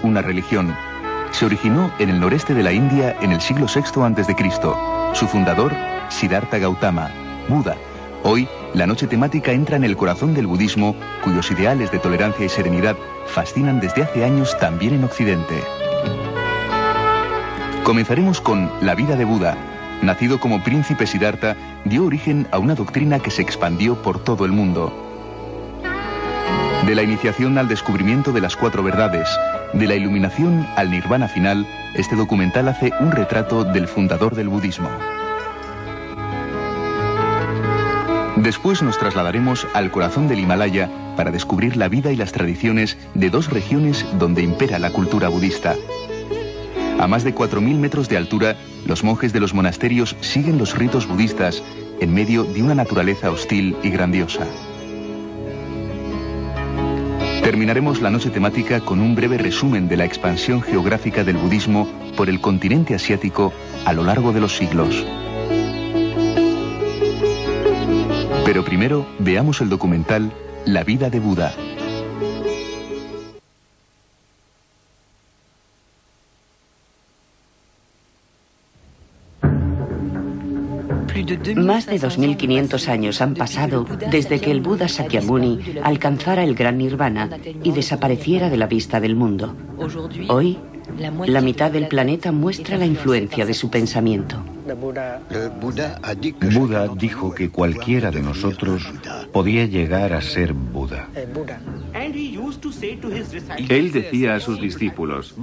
una religión. Se originó en el noreste de la India en el siglo VI a.C. Su fundador, Siddhartha Gautama, Buda. Hoy, la noche temática entra en el corazón del budismo, cuyos ideales de tolerancia y serenidad fascinan desde hace años también en Occidente. Comenzaremos con la vida de Buda. Nacido como príncipe Siddhartha, dio origen a una doctrina que se expandió por todo el mundo. De la iniciación al descubrimiento de las 4 verdades, de la iluminación al nirvana final, este documental hace un retrato del fundador del budismo. Después nos trasladaremos al corazón del Himalaya para descubrir la vida y las tradiciones de 2 regiones donde impera la cultura budista. A más de 4.000 metros de altura, los monjes de los monasterios siguen los ritos budistas en medio de una naturaleza hostil y grandiosa. Terminaremos la noche temática con un breve resumen de la expansión geográfica del budismo por el continente asiático a lo largo de los siglos. Pero primero veamos el documental La vida de Buda. Más de 2.500 años han pasado desde que el Buda Sakyamuni alcanzara el gran nirvana y desapareciera de la vista del mundo. Hoy, la mitad del planeta muestra la influencia de su pensamiento. Buda dijo que cualquiera de nosotros podía llegar a ser Buda. Él decía a sus discípulos: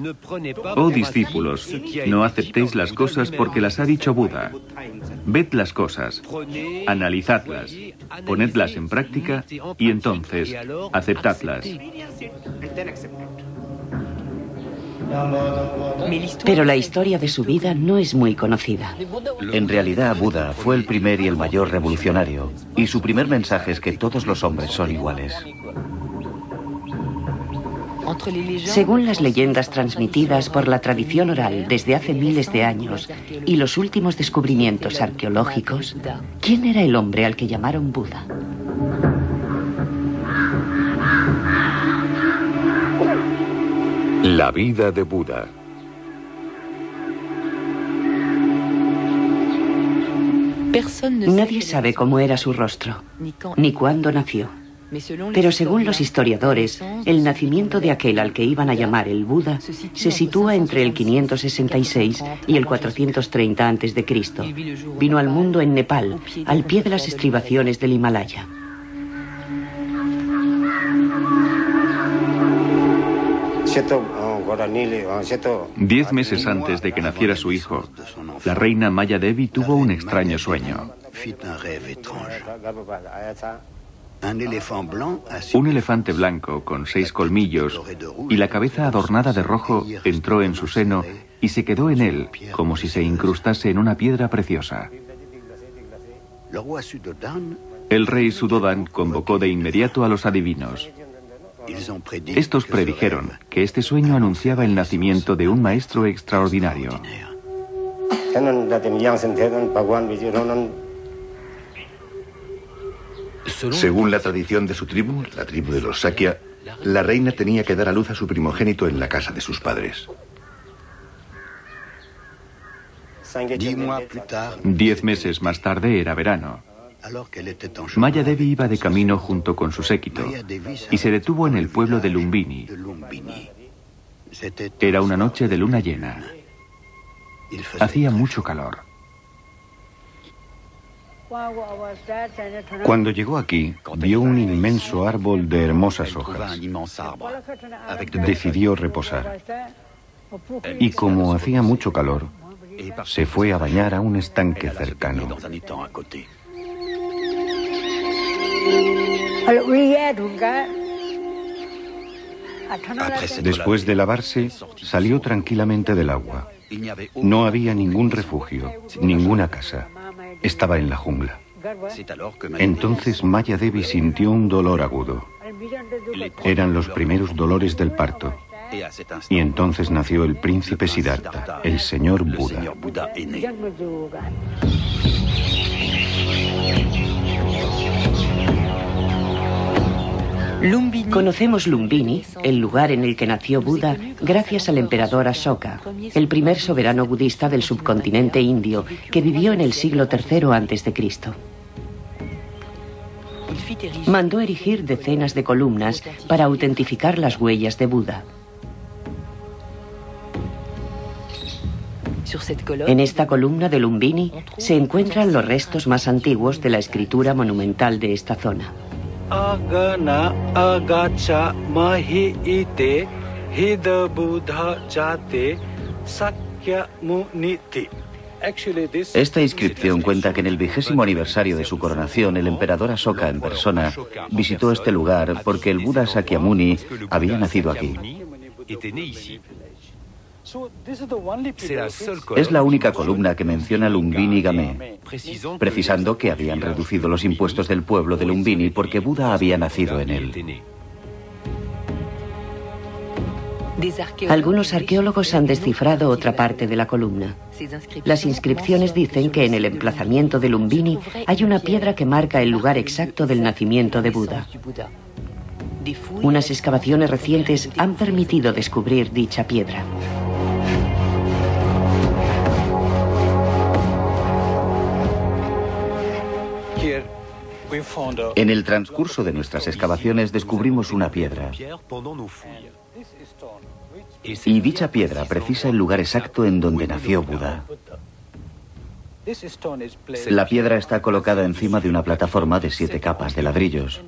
oh discípulos, no aceptéis las cosas porque las ha dicho Buda. Ved las cosas, analizadlas, ponedlas en práctica y entonces aceptadlas. Pero la historia de su vida no es muy conocida. En realidad, Buda fue el primer y el mayor revolucionario, y su primer mensaje es que todos los hombres son iguales. Según las leyendas transmitidas por la tradición oral desde hace miles de años y los últimos descubrimientos arqueológicos, ¿quién era el hombre al que llamaron Buda? La vida de Buda. Nadie sabe cómo era su rostro, ni cuándo nació. Pero según los historiadores, el nacimiento de aquel al que iban a llamar el Buda se sitúa entre el 566 y el 430 a.C. Vino al mundo en Nepal, al pie de las estribaciones del Himalaya. Diez meses antes de que naciera su hijo, la reina Maya Devi tuvo un extraño sueño. Un elefante blanco con 6 colmillos y la cabeza adornada de rojo entró en su seno y se quedó en él como si se incrustase en una piedra preciosa. El rey Suddhodana convocó de inmediato a los adivinos. Estos predijeron que este sueño anunciaba el nacimiento de un maestro extraordinario. Según la tradición de su tribu, la tribu de los Sakya, la reina tenía que dar a luz a su primogénito en la casa de sus padres. 10 meses más tarde era verano. Maya Devi iba de camino junto con su séquito y se detuvo en el pueblo de Lumbini. Era una noche de luna llena. Hacía mucho calor. Cuando llegó aquí, vio un inmenso árbol de hermosas hojas. Decidió reposar. Y como hacía mucho calor, se fue a bañar a un estanque cercano. Después de lavarse, salió tranquilamente del agua. No había ningún refugio, ninguna casa. Estaba en la jungla. Entonces Maya Devi sintió un dolor agudo. Eran los primeros dolores del parto. Y entonces nació el príncipe Siddhartha, el señor Buda. Conocemos Lumbini, el lugar en el que nació Buda, gracias al emperador Ashoka, el primer soberano budista del subcontinente indio que vivió en el siglo III a.C. Mandó erigir decenas de columnas para autentificar las huellas de Buda. En esta columna de Lumbini se encuentran los restos más antiguos de la escritura monumental de esta zona. Esta inscripción cuenta que en el 20º aniversario de su coronación, el emperador Ashoka en persona visitó este lugar porque el Buda Sakyamuni había nacido aquí. Es la única columna que menciona Lumbini Game, precisando que habían reducido los impuestos del pueblo de Lumbini porque Buda había nacido en él. Algunos arqueólogos han descifrado otra parte de la columna. Las inscripciones dicen que en el emplazamiento de Lumbini hay una piedra que marca el lugar exacto del nacimiento de Buda. Unas excavaciones recientes han permitido descubrir dicha piedra. En el transcurso de nuestras excavaciones descubrimos una piedra. Y dicha piedra precisa el lugar exacto en donde nació Buda. La piedra está colocada encima de una plataforma de 7 capas de ladrillos.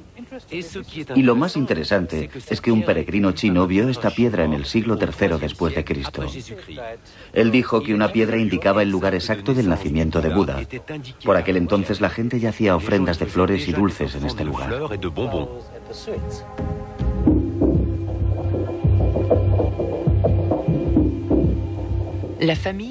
Y lo más interesante es que un peregrino chino vio esta piedra en el siglo III después de Cristo. Él dijo que una piedra indicaba el lugar exacto del nacimiento de Buda. Por aquel entonces la gente ya hacía ofrendas de flores y dulces en este lugar.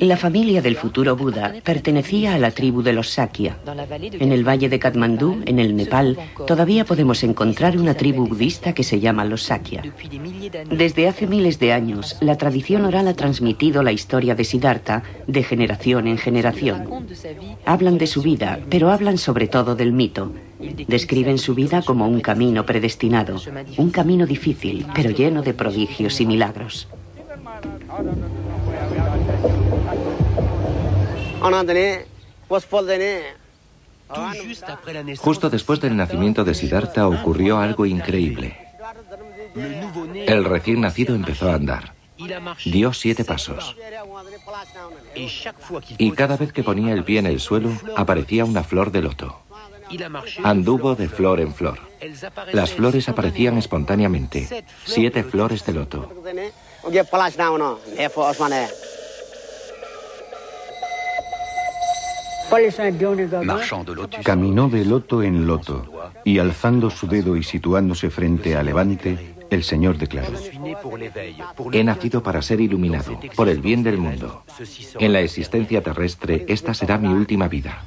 La familia del futuro Buda pertenecía a la tribu de los Sakya. En el valle de Katmandú, en el Nepal, todavía podemos encontrar una tribu budista que se llama los Sakya. Desde hace miles de años, la tradición oral ha transmitido la historia de Siddhartha de generación en generación. Hablan de su vida, pero hablan sobre todo del mito. Describen su vida como un camino predestinado, un camino difícil, pero lleno de prodigios y milagros. Justo después del nacimiento de Siddhartha ocurrió algo increíble. El recién nacido empezó a andar. Dio 7 pasos. Y cada vez que ponía el pie en el suelo, aparecía una flor de loto. Anduvo de flor en flor. Las flores aparecían espontáneamente. 7 flores de loto. Caminó de loto en loto, y alzando su dedo y situándose frente a Levante, el Señor declaró: He nacido para ser iluminado, por el bien del mundo. En la existencia terrestre, esta será mi última vida.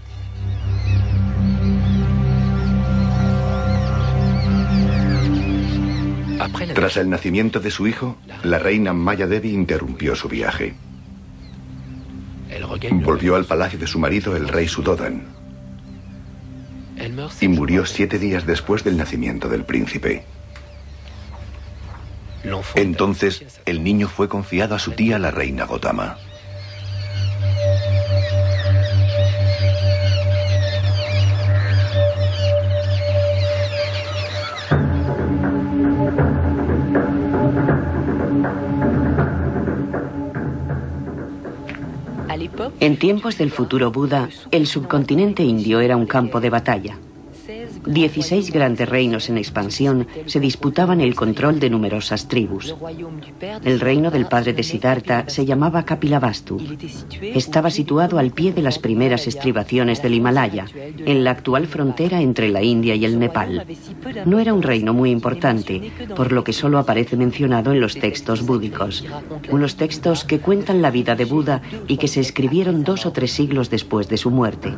Tras el nacimiento de su hijo, la reina Maya Devi interrumpió su viaje. Volvió al palacio de su marido, el rey Suddhodan, y murió 7 días después del nacimiento del príncipe. Entonces, el niño fue confiado a su tía, la reina Gotama. En tiempos del futuro Buda, el subcontinente indio era un campo de batalla. 16 grandes reinos en expansión se disputaban el control de numerosas tribus. El reino del padre de Siddhartha se llamaba Kapilavastu. Estaba situado al pie de las primeras estribaciones del Himalaya, en la actual frontera entre la India y el Nepal. No era un reino muy importante, por lo que solo aparece mencionado en los textos búdicos, unos textos que cuentan la vida de Buda y que se escribieron 2 o 3 siglos después de su muerte.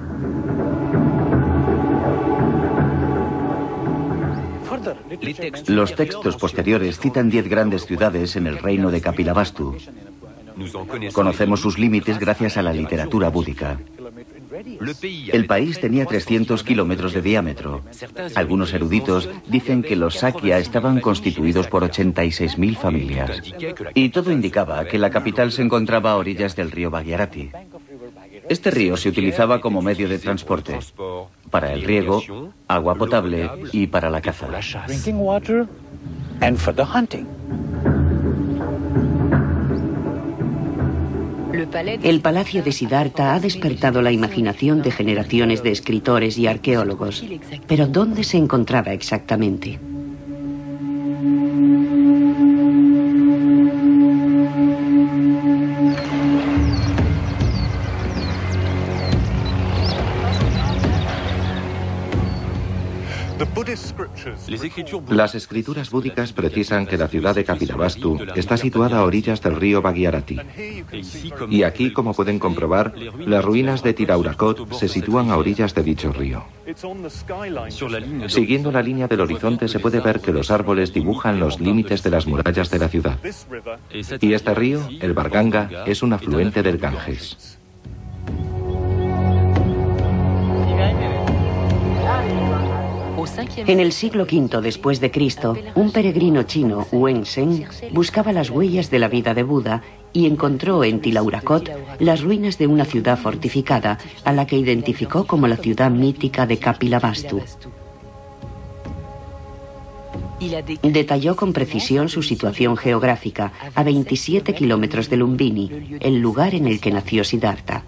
Los textos posteriores citan 10 grandes ciudades en el reino de Kapilavastu. Conocemos sus límites gracias a la literatura búdica. El país tenía 300 kilómetros de diámetro. Algunos eruditos dicen que los Sakya estaban constituidos por 86.000 familias. Y todo indicaba que la capital se encontraba a orillas del río Bhagirathi. Este río se utilizaba como medio de transporte, para el riego, agua potable y para la caza. El palacio de Siddhartha ha despertado la imaginación de generaciones de escritores y arqueólogos. Pero ¿dónde se encontraba exactamente? Las escrituras búdicas precisan que la ciudad de Kapilavastu está situada a orillas del río Bhagirathi. Y aquí, como pueden comprobar, las ruinas de Tiraurakot se sitúan a orillas de dicho río. Siguiendo la línea del horizonte se puede ver que los árboles dibujan los límites de las murallas de la ciudad. Y este río, el Barganga, es un afluente del Ganges. En el siglo V después de Cristo, un peregrino chino, Wen Zheng, buscaba las huellas de la vida de Buda y encontró en Tiraurakot las ruinas de una ciudad fortificada, a la que identificó como la ciudad mítica de Kapilavastu. Detalló con precisión su situación geográfica, a 27 kilómetros de Lumbini, el lugar en el que nació Siddhartha.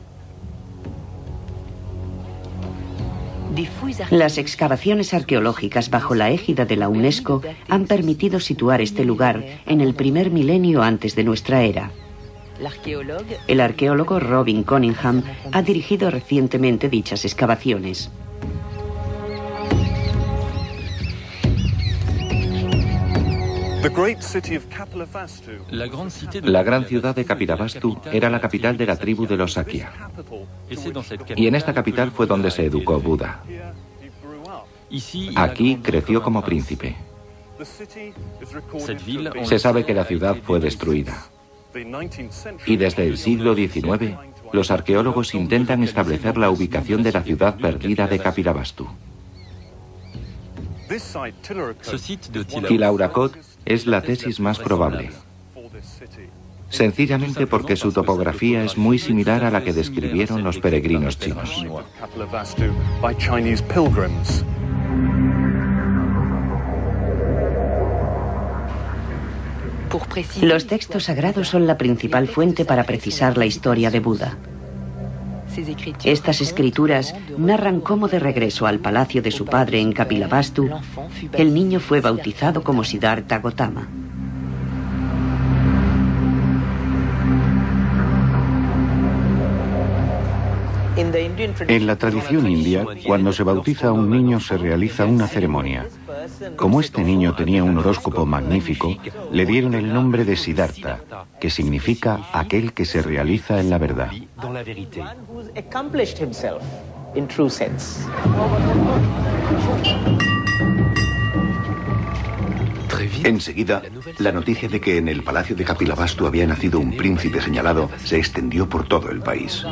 Las excavaciones arqueológicas bajo la égida de la UNESCO han permitido situar este lugar en el primer milenio antes de nuestra era. El arqueólogo Robin Cunningham ha dirigido recientemente dichas excavaciones. La gran ciudad de Kapilavastu era la capital de la tribu de los Sakya. Y en esta capital fue donde se educó Buda. Aquí creció como príncipe. Se sabe que la ciudad fue destruida. Y desde el siglo XIX, los arqueólogos intentan establecer la ubicación de la ciudad perdida de Kapilavastu. Tiraurakot es la tesis más probable, sencillamente porque su topografía es muy similar a la que describieron los peregrinos chinos. Los textos sagrados son la principal fuente para precisar la historia de Buda. Estas escrituras narran cómo, de regreso al palacio de su padre en Kapilavastu, el niño fue bautizado como Siddhartha Gautama. En la tradición india, cuando se bautiza a un niño se realiza una ceremonia. Como este niño tenía un horóscopo magnífico, le dieron el nombre de Siddhartha, que significa aquel que se realiza en la verdad. Enseguida, la noticia de que en el palacio de Kapilavastu había nacido un príncipe señalado se extendió por todo el país.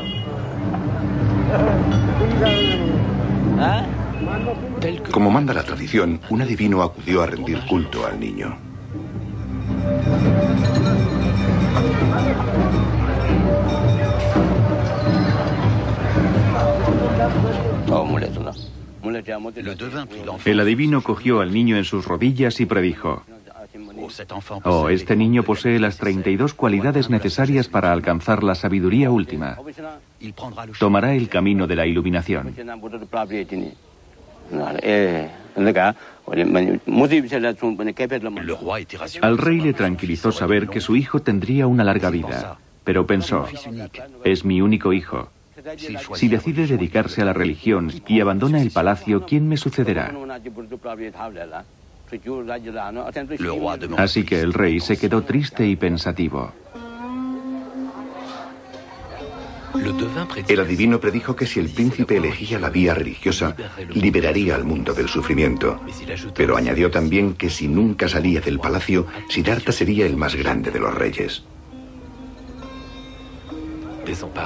Como manda la tradición, un adivino acudió a rendir culto al niño. El adivino cogió al niño en sus rodillas y predijo: «Oh, este niño posee las 32 cualidades necesarias para alcanzar la sabiduría última. Tomará el camino de la iluminación». Al rey le tranquilizó saber que su hijo tendría una larga vida, pero pensó: «Es mi único hijo. Si decide dedicarse a la religión y abandona el palacio, ¿quién me sucederá?». Así que el rey se quedó triste y pensativo. El adivino predijo que si el príncipe elegía la vía religiosa, liberaría al mundo del sufrimiento. Pero añadió también que si nunca salía del palacio, Siddhartha sería el más grande de los reyes.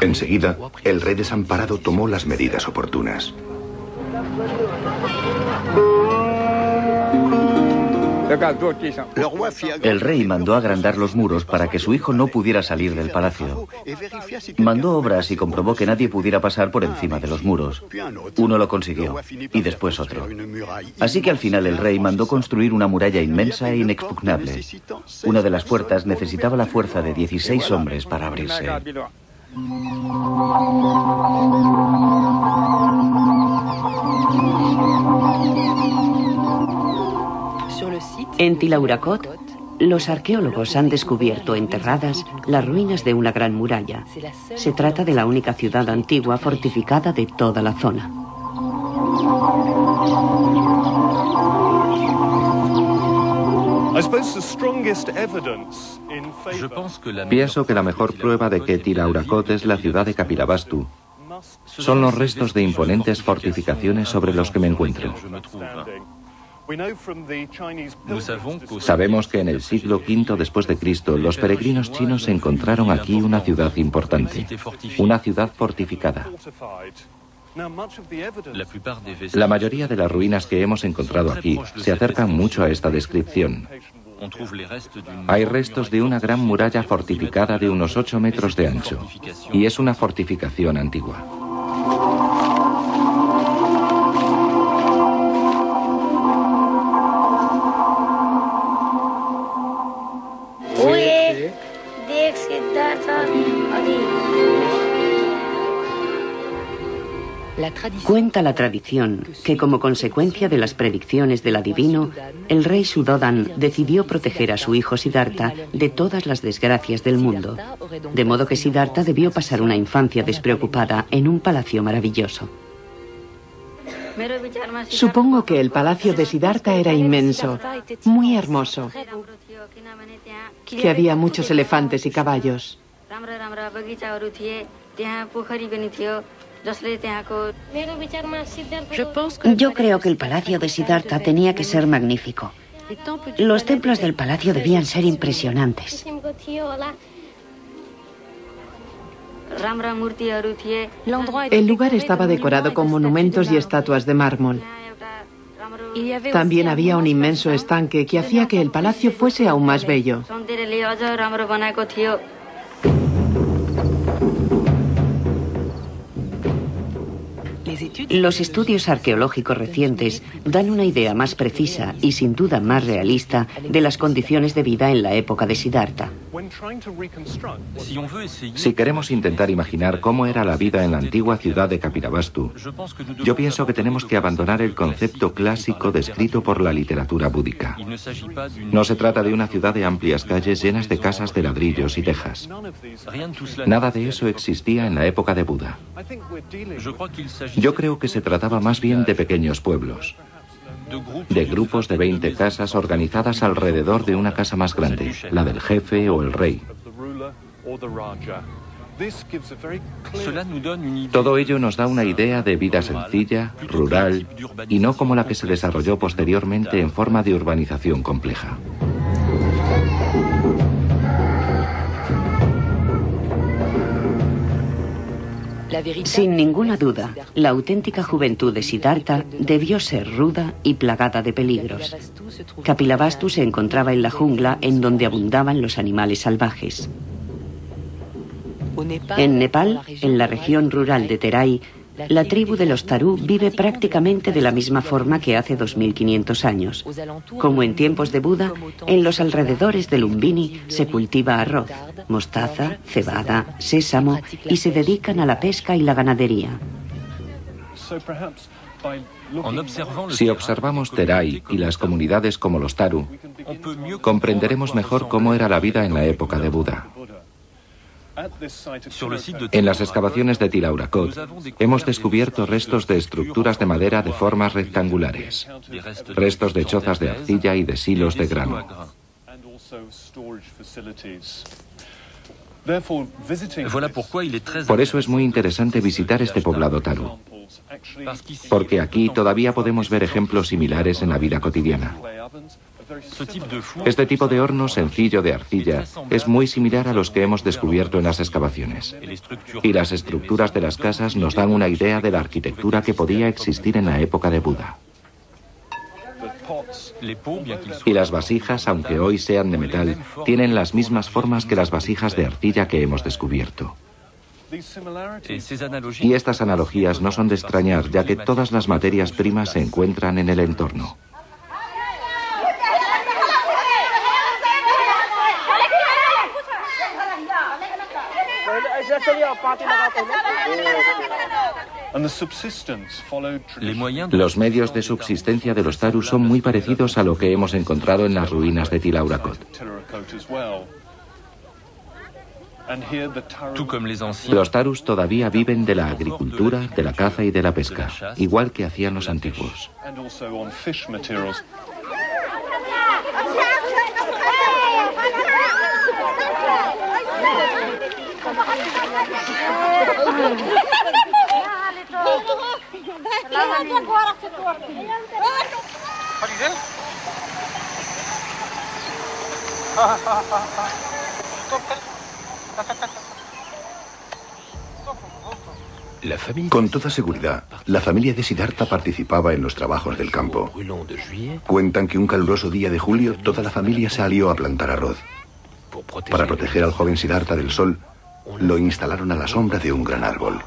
Enseguida, el rey desamparado tomó las medidas oportunas. El rey mandó agrandar los muros para que su hijo no pudiera salir del palacio. Mandó obras y comprobó que nadie pudiera pasar por encima de los muros. Uno lo consiguió, y después otro. Así que al final el rey mandó construir una muralla inmensa e inexpugnable. Una de las puertas necesitaba la fuerza de 16 hombres para abrirse. En Tilahuaracot, los arqueólogos han descubierto enterradas las ruinas de una gran muralla. Se trata de la única ciudad antigua fortificada de toda la zona. Pienso que la mejor prueba de que Tilahuaracot es la ciudad de Kapilavastu son los restos de imponentes fortificaciones sobre los que me encuentro. Sabemos que en el siglo V después de Cristo los peregrinos chinos encontraron aquí una ciudad importante, una ciudad fortificada. La mayoría de las ruinas que hemos encontrado aquí se acercan mucho a esta descripción. Hay restos de una gran muralla fortificada de unos 8 metros de ancho, y es una fortificación antigua. Cuenta la tradición que como consecuencia de las predicciones del adivino, el rey Sudhodan decidió proteger a su hijo Siddhartha de todas las desgracias del mundo, de modo que Siddhartha debió pasar una infancia despreocupada en un palacio maravilloso. Supongo que el palacio de Siddhartha era inmenso, muy hermoso, que había muchos elefantes y caballos. Yo creo que el palacio de Siddhartha tenía que ser magnífico. Los templos del palacio debían ser impresionantes. El lugar estaba decorado con monumentos y estatuas de mármol. También había un inmenso estanque que hacía que el palacio fuese aún más bello. Los estudios arqueológicos recientes dan una idea más precisa y sin duda más realista de las condiciones de vida en la época de Siddhartha. Si queremos intentar imaginar cómo era la vida en la antigua ciudad de Kapilavastu, yo pienso que tenemos que abandonar el concepto clásico descrito por la literatura búdica. No se trata de una ciudad de amplias calles llenas de casas de ladrillos y tejas. Nada de eso existía en la época de Buda. Yo creo que se trataba más bien de pequeños pueblos, de grupos de 20 casas organizadas alrededor de una casa más grande, la del jefe o el rey. Todo ello nos da una idea de vida sencilla, rural, y no como la que se desarrolló posteriormente en forma de urbanización compleja. Sin ninguna duda, la auténtica juventud de Siddhartha debió ser ruda y plagada de peligros. Kapilavastu se encontraba en la jungla en donde abundaban los animales salvajes. En Nepal, en la región rural de Terai, la tribu de los Tharu vive prácticamente de la misma forma que hace 2500 años. Como en tiempos de Buda, en los alrededores de Lumbini se cultiva arroz, mostaza, cebada, sésamo y se dedican a la pesca y la ganadería. Si observamos Terai y las comunidades como los Tharu, comprenderemos mejor cómo era la vida en la época de Buda. En las excavaciones de Tilahuaracot hemos descubierto restos de estructuras de madera de formas rectangulares, restos de chozas de arcilla y de silos de grano. Por eso es muy interesante visitar este poblado Tharu, porque aquí todavía podemos ver ejemplos similares en la vida cotidiana. Este tipo de horno sencillo de arcilla es muy similar a los que hemos descubierto en las excavaciones. Y las estructuras de las casas nos dan una idea de la arquitectura que podía existir en la época de Buda. Y las vasijas, aunque hoy sean de metal, tienen las mismas formas que las vasijas de arcilla que hemos descubierto. Y estas analogías no son de extrañar, ya que todas las materias primas se encuentran en el entorno. Los medios de subsistencia de los Tarus son muy parecidos a lo que hemos encontrado en las ruinas de Tilahuacoth. Los Tarus todavía viven de la agricultura, de la caza y de la pesca, igual que hacían los antiguos. Con toda seguridad, la familia de Siddhartha participaba en los trabajos del campo. Cuentan que un caluroso día de julio toda la familia salió a plantar arroz. Para proteger al joven Siddhartha del sol, lo instalaron a la sombra de un gran árbol.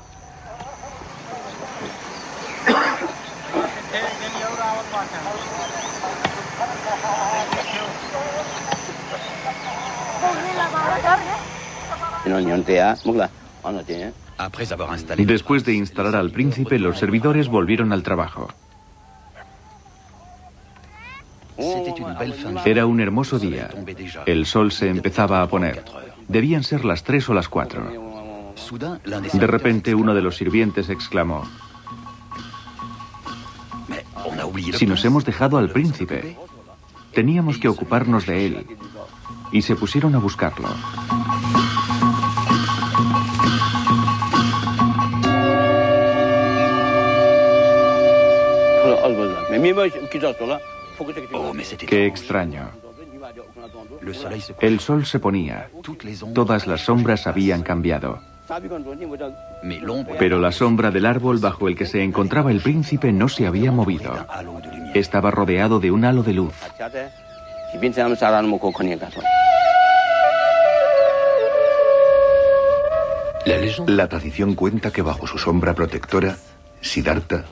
Después de instalar al príncipe, los servidores volvieron al trabajo. Era un hermoso día. El sol se empezaba a poner. Debían ser las 3 o las 4. De repente uno de los sirvientes exclamó: «Si nos hemos dejado al príncipe, teníamos que ocuparnos de él». Y se pusieron a buscarlo. Qué extraño. El sol se ponía. Todas las sombras habían cambiado. Pero la sombra del árbol bajo el que se encontraba el príncipe no se había movido. Estaba rodeado de un halo de luz. La tradición cuenta que bajo su sombra protectora, Siddhartha,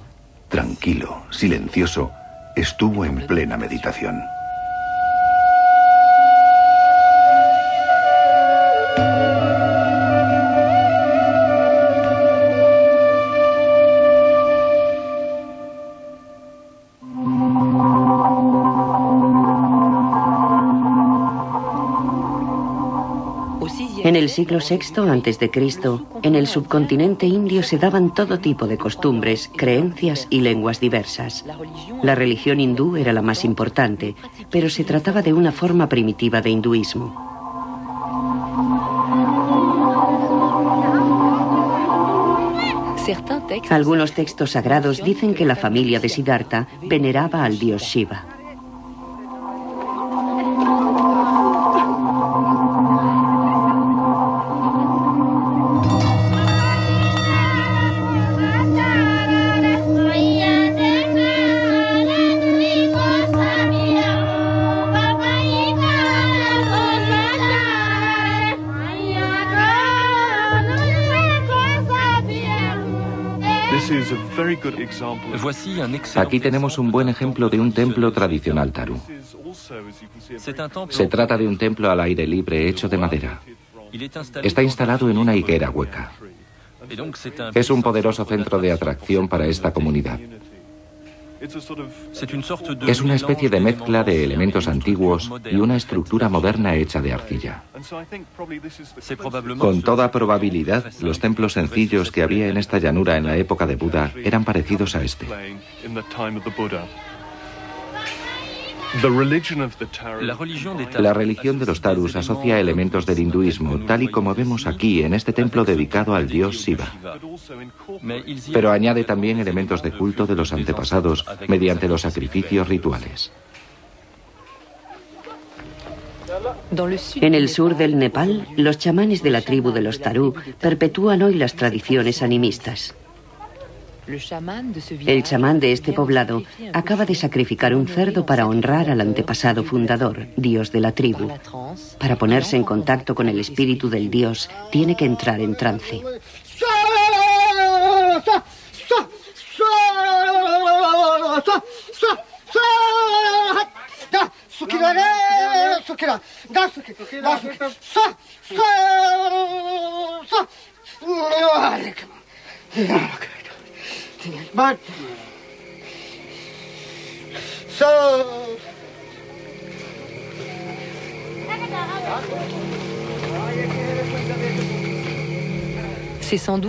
tranquilo, silencioso, estuvo en plena meditación. En el siglo VI a.C., en el subcontinente indio se daban todo tipo de costumbres, creencias y lenguas diversas. La religión hindú era la más importante, pero se trataba de una forma primitiva de hinduismo. Algunos textos sagrados dicen que la familia de Siddhartha veneraba al dios Shiva. Aquí tenemos un buen ejemplo de un templo tradicional Taru. Se trata de un templo al aire libre hecho de madera. Está instalado en una higuera hueca. Es un poderoso centro de atracción para esta comunidad. Es una especie de mezcla de elementos antiguos y una estructura moderna hecha de arcilla. Con toda probabilidad, los templos sencillos que había en esta llanura en la época de Buda eran parecidos a este. La religión de los Tarus asocia elementos del hinduismo, tal y como vemos aquí en este templo dedicado al dios Shiva. Pero añade también elementos de culto de los antepasados mediante los sacrificios rituales. En el sur del Nepal, los chamanes de la tribu de los Tarú perpetúan hoy las tradiciones animistas. El chamán de este poblado acaba de sacrificar un cerdo para honrar al antepasado fundador, dios de la tribu. Para ponerse en contacto con el espíritu del dios, tiene que entrar en trance.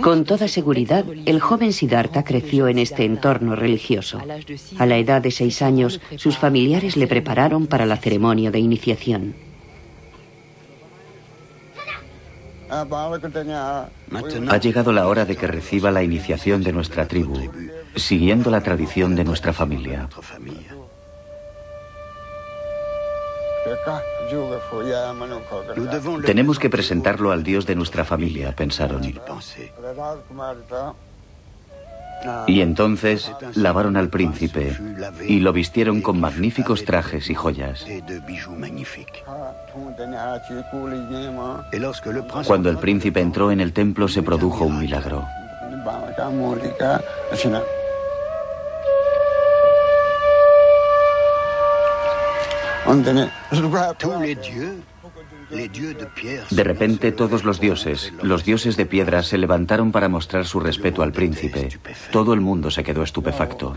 Con toda seguridad, el joven Siddhartha creció en este entorno religioso. A la edad de 6 años, sus familiares le prepararon para la ceremonia de iniciación. Ha llegado la hora de que reciba la iniciación de nuestra tribu, siguiendo la tradición de nuestra familia. Tenemos que presentarlo al dios de nuestra familia, pensaron. Y entonces lavaron al príncipe y lo vistieron con magníficos trajes y joyas. Cuando el príncipe entró en el templo se produjo un milagro. De repente todos los dioses de piedra, se levantaron para mostrar su respeto al príncipe. Todo el mundo se quedó estupefacto.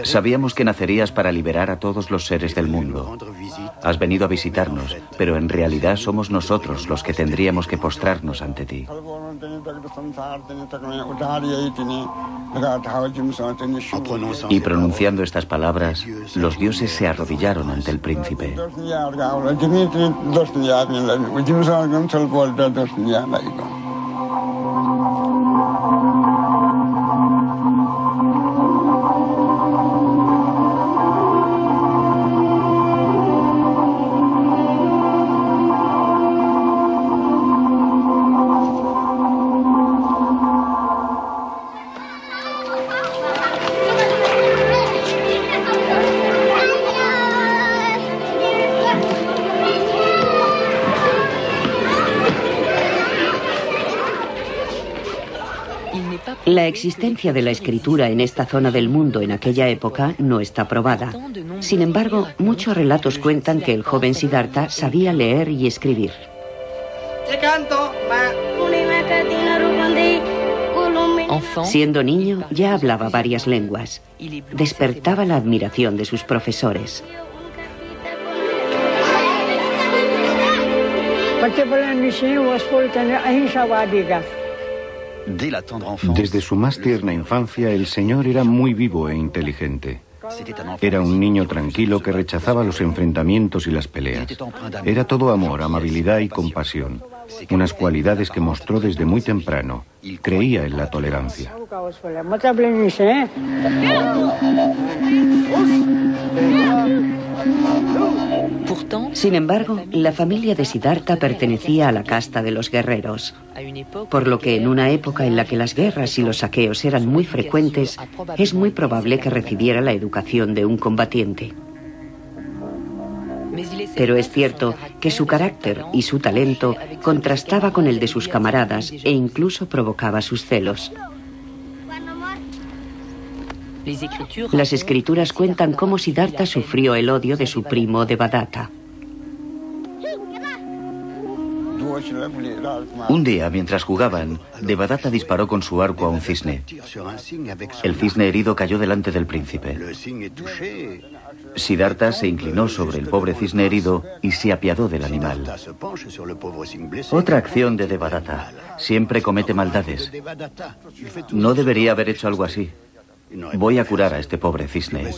Sabíamos que nacerías para liberar a todos los seres del mundo. Has venido a visitarnos, pero en realidad somos nosotros los que tendríamos que postrarnos ante ti. Y pronunciando estas palabras, los dioses se arrodillaron ante el príncipe. La existencia de la escritura en esta zona del mundo en aquella época no está probada. Sin embargo, muchos relatos cuentan que el joven Siddhartha sabía leer y escribir. Siendo niño, ya hablaba varias lenguas. Despertaba la admiración de sus profesores. Desde su más tierna infancia, el señor era muy vivo e inteligente. Era un niño tranquilo que rechazaba los enfrentamientos y las peleas. Era todo amor, amabilidad y compasión, unas cualidades que mostró desde muy temprano. Creía en la tolerancia. Sin embargo, la familia de Siddhartha pertenecía a la casta de los guerreros, por lo que en una época en la que las guerras y los saqueos eran muy frecuentes, es muy probable que recibiera la educación de un combatiente. Pero es cierto que su carácter y su talento contrastaba con el de sus camaradas e incluso provocaba sus celos. Las escrituras cuentan cómo Siddhartha sufrió el odio de su primo Devadatta. Un día, mientras jugaban, Devadatta disparó con su arco a un cisne. El cisne herido cayó delante del príncipe. Siddhartha se inclinó sobre el pobre cisne herido y se apiadó del animal. Otra acción de Devadatta. Siempre comete maldades. No debería haber hecho algo así. Voy a curar a este pobre cisne.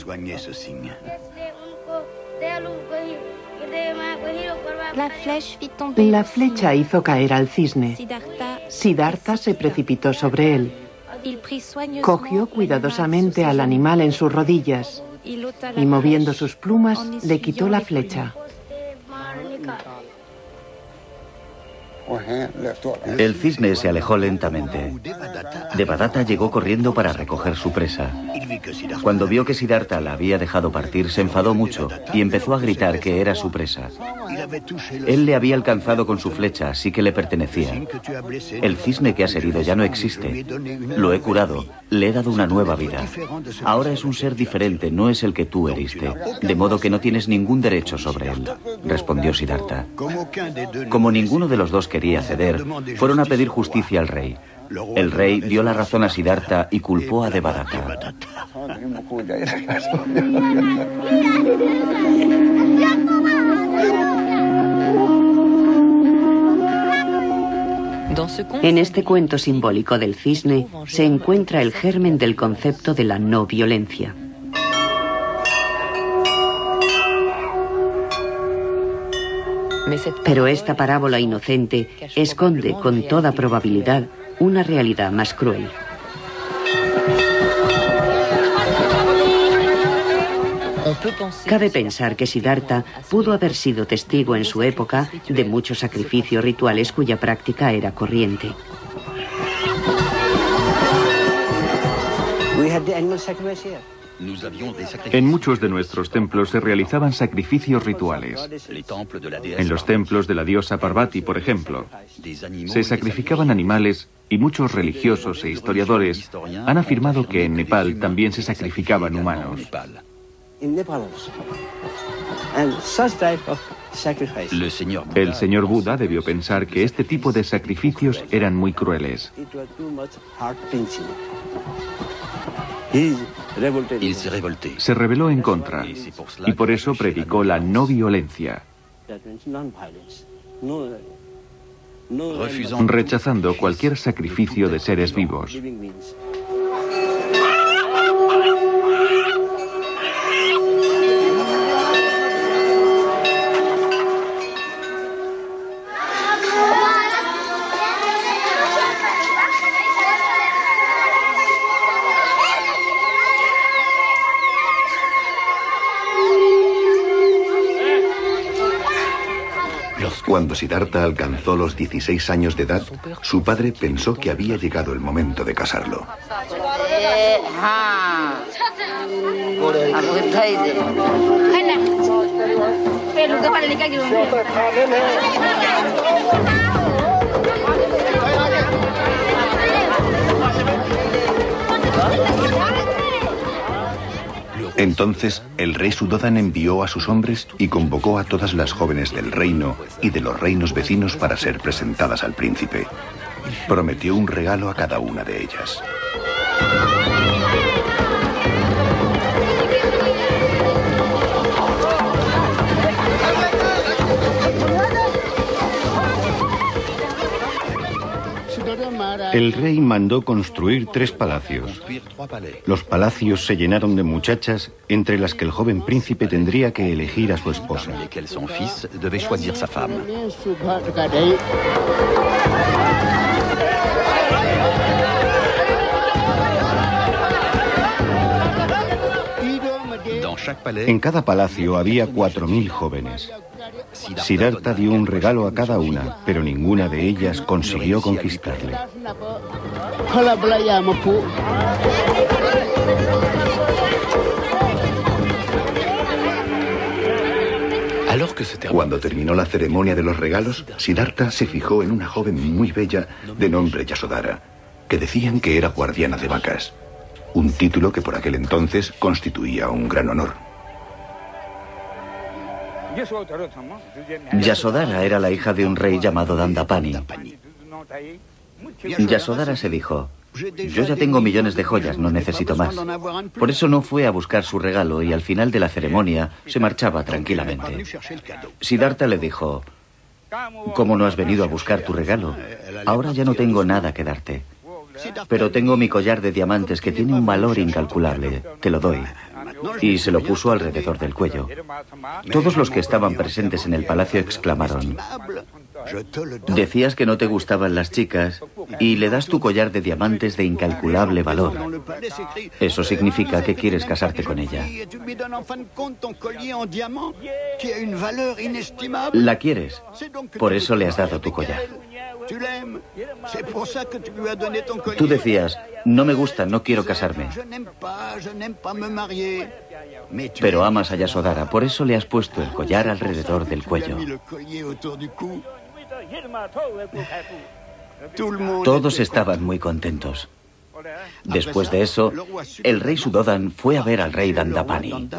La flecha hizo caer al cisne. Siddhartha se precipitó sobre él. Cogió cuidadosamente al animal en sus rodillas y moviendo sus plumas le quitó la flecha. El cisne se alejó lentamente. Devadatta llegó corriendo para recoger su presa. Cuando vio que Siddhartha la había dejado partir, se enfadó mucho y empezó a gritar que era su presa. Él le había alcanzado con su flecha, así que le pertenecía. El cisne que has herido ya no existe. Lo he curado, le he dado una nueva vida. Ahora es un ser diferente, no es el que tú heriste, de modo que no tienes ningún derecho sobre él, respondió Siddhartha. Como ninguno de los dos quería ceder, fueron a pedir justicia al rey. El rey dio la razón a Siddhartha y culpó a Devadatta. En este cuento simbólico del cisne se encuentra el germen del concepto de la no violencia. Pero esta parábola inocente esconde con toda probabilidad una realidad más cruel. Cabe pensar que Siddhartha pudo haber sido testigo en su época de muchos sacrificios rituales cuya práctica era corriente. En muchos de nuestros templos se realizaban sacrificios rituales. En los templos de la diosa Parvati, por ejemplo, se sacrificaban animales y muchos religiosos e historiadores han afirmado que en Nepal también se sacrificaban humanos. El señor Buda debió pensar que este tipo de sacrificios eran muy crueles. Se rebeló en contra y por eso predicó la no violencia, rechazando cualquier sacrificio de seres vivos. Cuando Siddhartha alcanzó los 16 años de edad, su padre pensó que había llegado el momento de casarlo. Entonces el rey Suddhodan envió a sus hombres y convocó a todas las jóvenes del reino y de los reinos vecinos para ser presentadas al príncipe. Prometió un regalo a cada una de ellas. El rey mandó construir 3 palacios. Los palacios se llenaron de muchachas, entre las que el joven príncipe tendría que elegir a su esposa. En cada palacio había 4000 jóvenes. Siddhartha dio un regalo a cada una, pero ninguna de ellas consiguió conquistarle. Cuando terminó la ceremonia de los regalos, Siddhartha se fijó en una joven muy bella de nombre Yasodhara, que decían que era guardiana de vacas, un título que por aquel entonces constituía un gran honor. Yasodhara era la hija de un rey llamado Dandapani. Yasodhara se dijo: yo ya tengo millones de joyas, no necesito más. Por eso no fue a buscar su regalo y al final de la ceremonia se marchaba tranquilamente. Siddhartha le dijo: ¿cómo no has venido a buscar tu regalo? Ahora ya no tengo nada que darte. Pero tengo mi collar de diamantes que tiene un valor incalculable. Te lo doy. Y se lo puso alrededor del cuello. Todos los que estaban presentes en el palacio exclamaron: ¿decías que no te gustaban las chicas y le das tu collar de diamantes de incalculable valor. Eso significa que quieres casarte con ella. La quieres, por eso le has dado tu collar. Tú decías, no me gusta, no quiero casarme. Pero amas a Yasodhara, por eso le has puesto el collar alrededor del cuello. Todos estaban muy contentos. Después de eso, el rey Sudhodan fue a ver al rey Dandapani.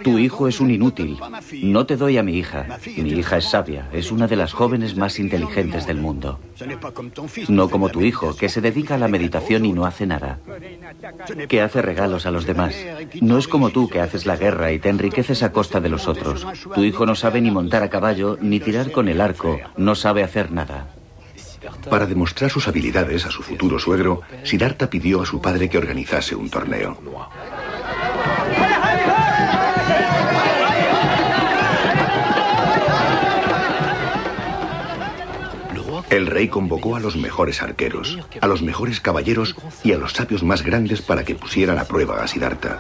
Tu hijo es un inútil. No te doy a mi hija. Mi hija es sabia. Es una de las jóvenes más inteligentes del mundo. No como tu hijo, que se dedica a la meditación y no hace nada. Que hace regalos a los demás. No es como tú, que haces la guerra y te enriqueces a costa de los otros. Tu hijo no sabe ni montar a caballo, ni tirar con el arco. No sabe hacer nada. Para demostrar sus habilidades a su futuro suegro, Siddhartha pidió a su padre que organizase un torneo. El rey convocó a los mejores arqueros, a los mejores caballeros y a los sabios más grandes para que pusieran a prueba a Siddhartha.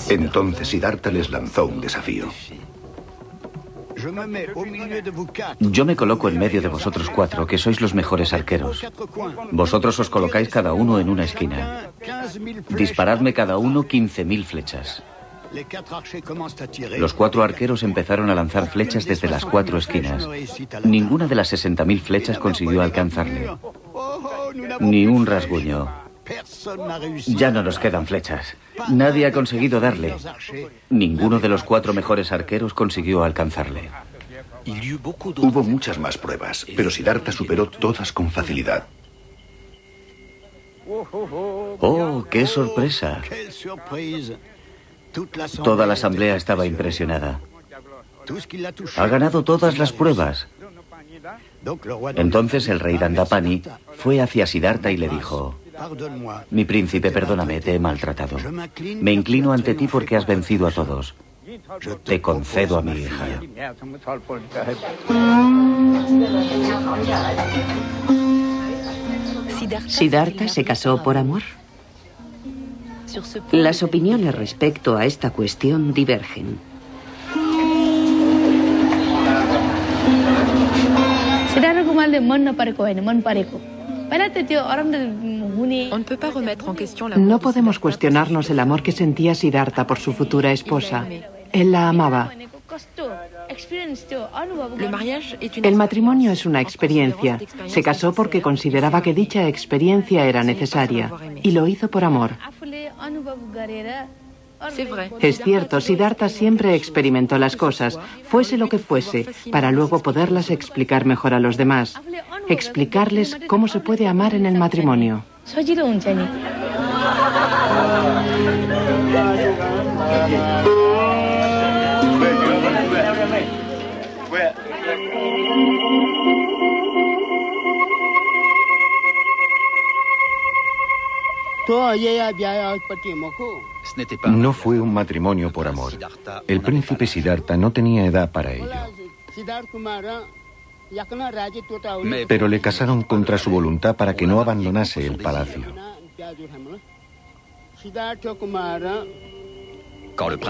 Entonces Siddhartha les lanzó un desafío. Yo me coloco en medio de vosotros cuatro, que sois los mejores arqueros. Vosotros os colocáis cada uno en una esquina. Disparadme cada uno 15.000 flechas. Los 4 arqueros empezaron a lanzar flechas desde las 4 esquinas. Ninguna de las 60.000 flechas consiguió alcanzarle. Ni un rasguño. Ya no nos quedan flechas. Nadie ha conseguido darle. Ninguno de los 4 mejores arqueros consiguió alcanzarle. Hubo muchas más pruebas, pero Siddhartha superó todas con facilidad. ¡Oh, qué sorpresa! Toda la asamblea estaba impresionada. Ha ganado todas las pruebas. Entonces el rey Dandapani fue hacia Siddhartha y le dijo: mi príncipe, perdóname, te he maltratado. Me inclino ante ti porque has vencido a todos. Te concedo a mi hija. ¿Siddhartha se casó por amor? Las opiniones respecto a esta cuestión divergen. No podemos cuestionarnos el amor que sentía Siddhartha por su futura esposa. Él la amaba. El matrimonio es una experiencia. Se casó porque consideraba que dicha experiencia era necesaria y lo hizo por amor. Es cierto, Siddhartha siempre experimentó las cosas, fuese lo que fuese, para luego poderlas explicar mejor a los demás. Explicarles cómo se puede amar en el matrimonio. No fue un matrimonio por amor. El príncipe Siddhartha no tenía edad para ello. Pero le casaron contra su voluntad para que no abandonase el palacio.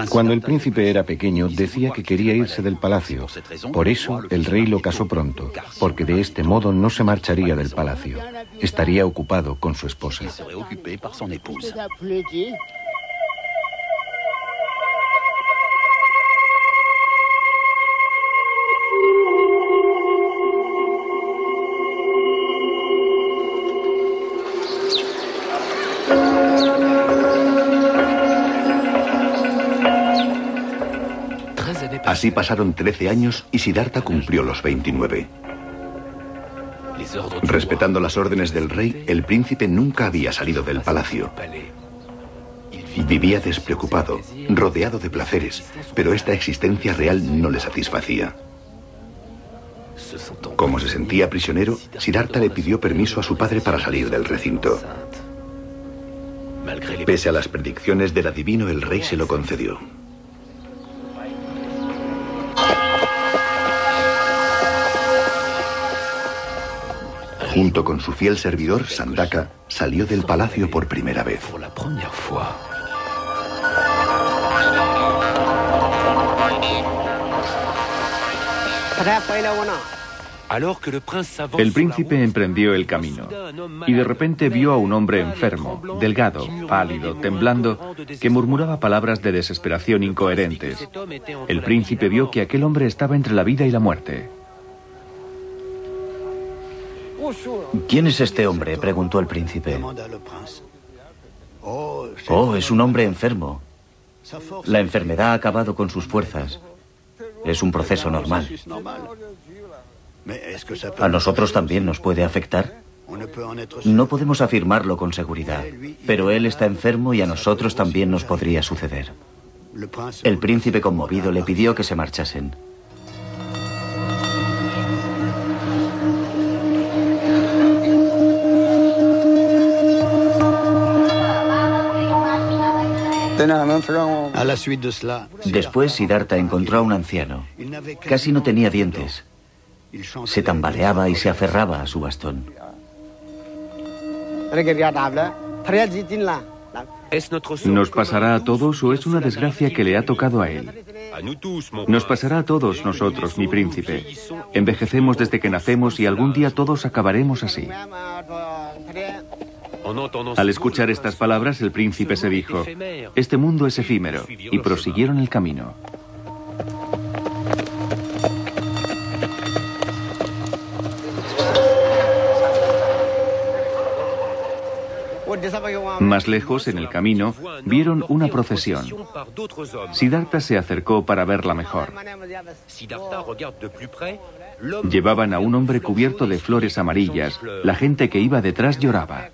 Cuando el príncipe era pequeño, decía que quería irse del palacio. Por eso, el rey lo casó pronto, porque de este modo no se marcharía del palacio. Estaría ocupado con su esposa. Así pasaron 13 años y Siddhartha cumplió los 29. Respetando las órdenes del rey, el príncipe nunca había salido del palacio. Vivía despreocupado, rodeado de placeres, pero esta existencia real no le satisfacía. Como se sentía prisionero, Siddhartha le pidió permiso a su padre para salir del recinto. Pese a las predicciones del adivino, el rey se lo concedió. Junto con su fiel servidor, Sandaka, salió del palacio por primera vez. El príncipe emprendió el camino y de repente vio a un hombre enfermo, delgado, pálido, temblando, que murmuraba palabras de desesperación incoherentes. El príncipe vio que aquel hombre estaba entre la vida y la muerte. ¿Quién es este hombre?, preguntó el príncipe. Oh, es un hombre enfermo. La enfermedad ha acabado con sus fuerzas. Es un proceso normal. ¿A nosotros también nos puede afectar? No podemos afirmarlo con seguridad, pero él está enfermo y a nosotros también nos podría suceder. El príncipe, conmovido, le pidió que se marchasen. Después, Siddhartha encontró a un anciano. Casi no tenía dientes. Se tambaleaba y se aferraba a su bastón. ¿Nos pasará a todos o es una desgracia que le ha tocado a él? Nos pasará a todos nosotros, mi príncipe. Envejecemos desde que nacemos y algún día todos acabaremos así. Al escuchar estas palabras, el príncipe se dijo: este mundo es efímero, y prosiguieron el camino. Más lejos, en el camino, vieron una procesión. Siddhartha se acercó para verla mejor. Llevaban a un hombre cubierto de flores amarillas. La gente que iba detrás lloraba.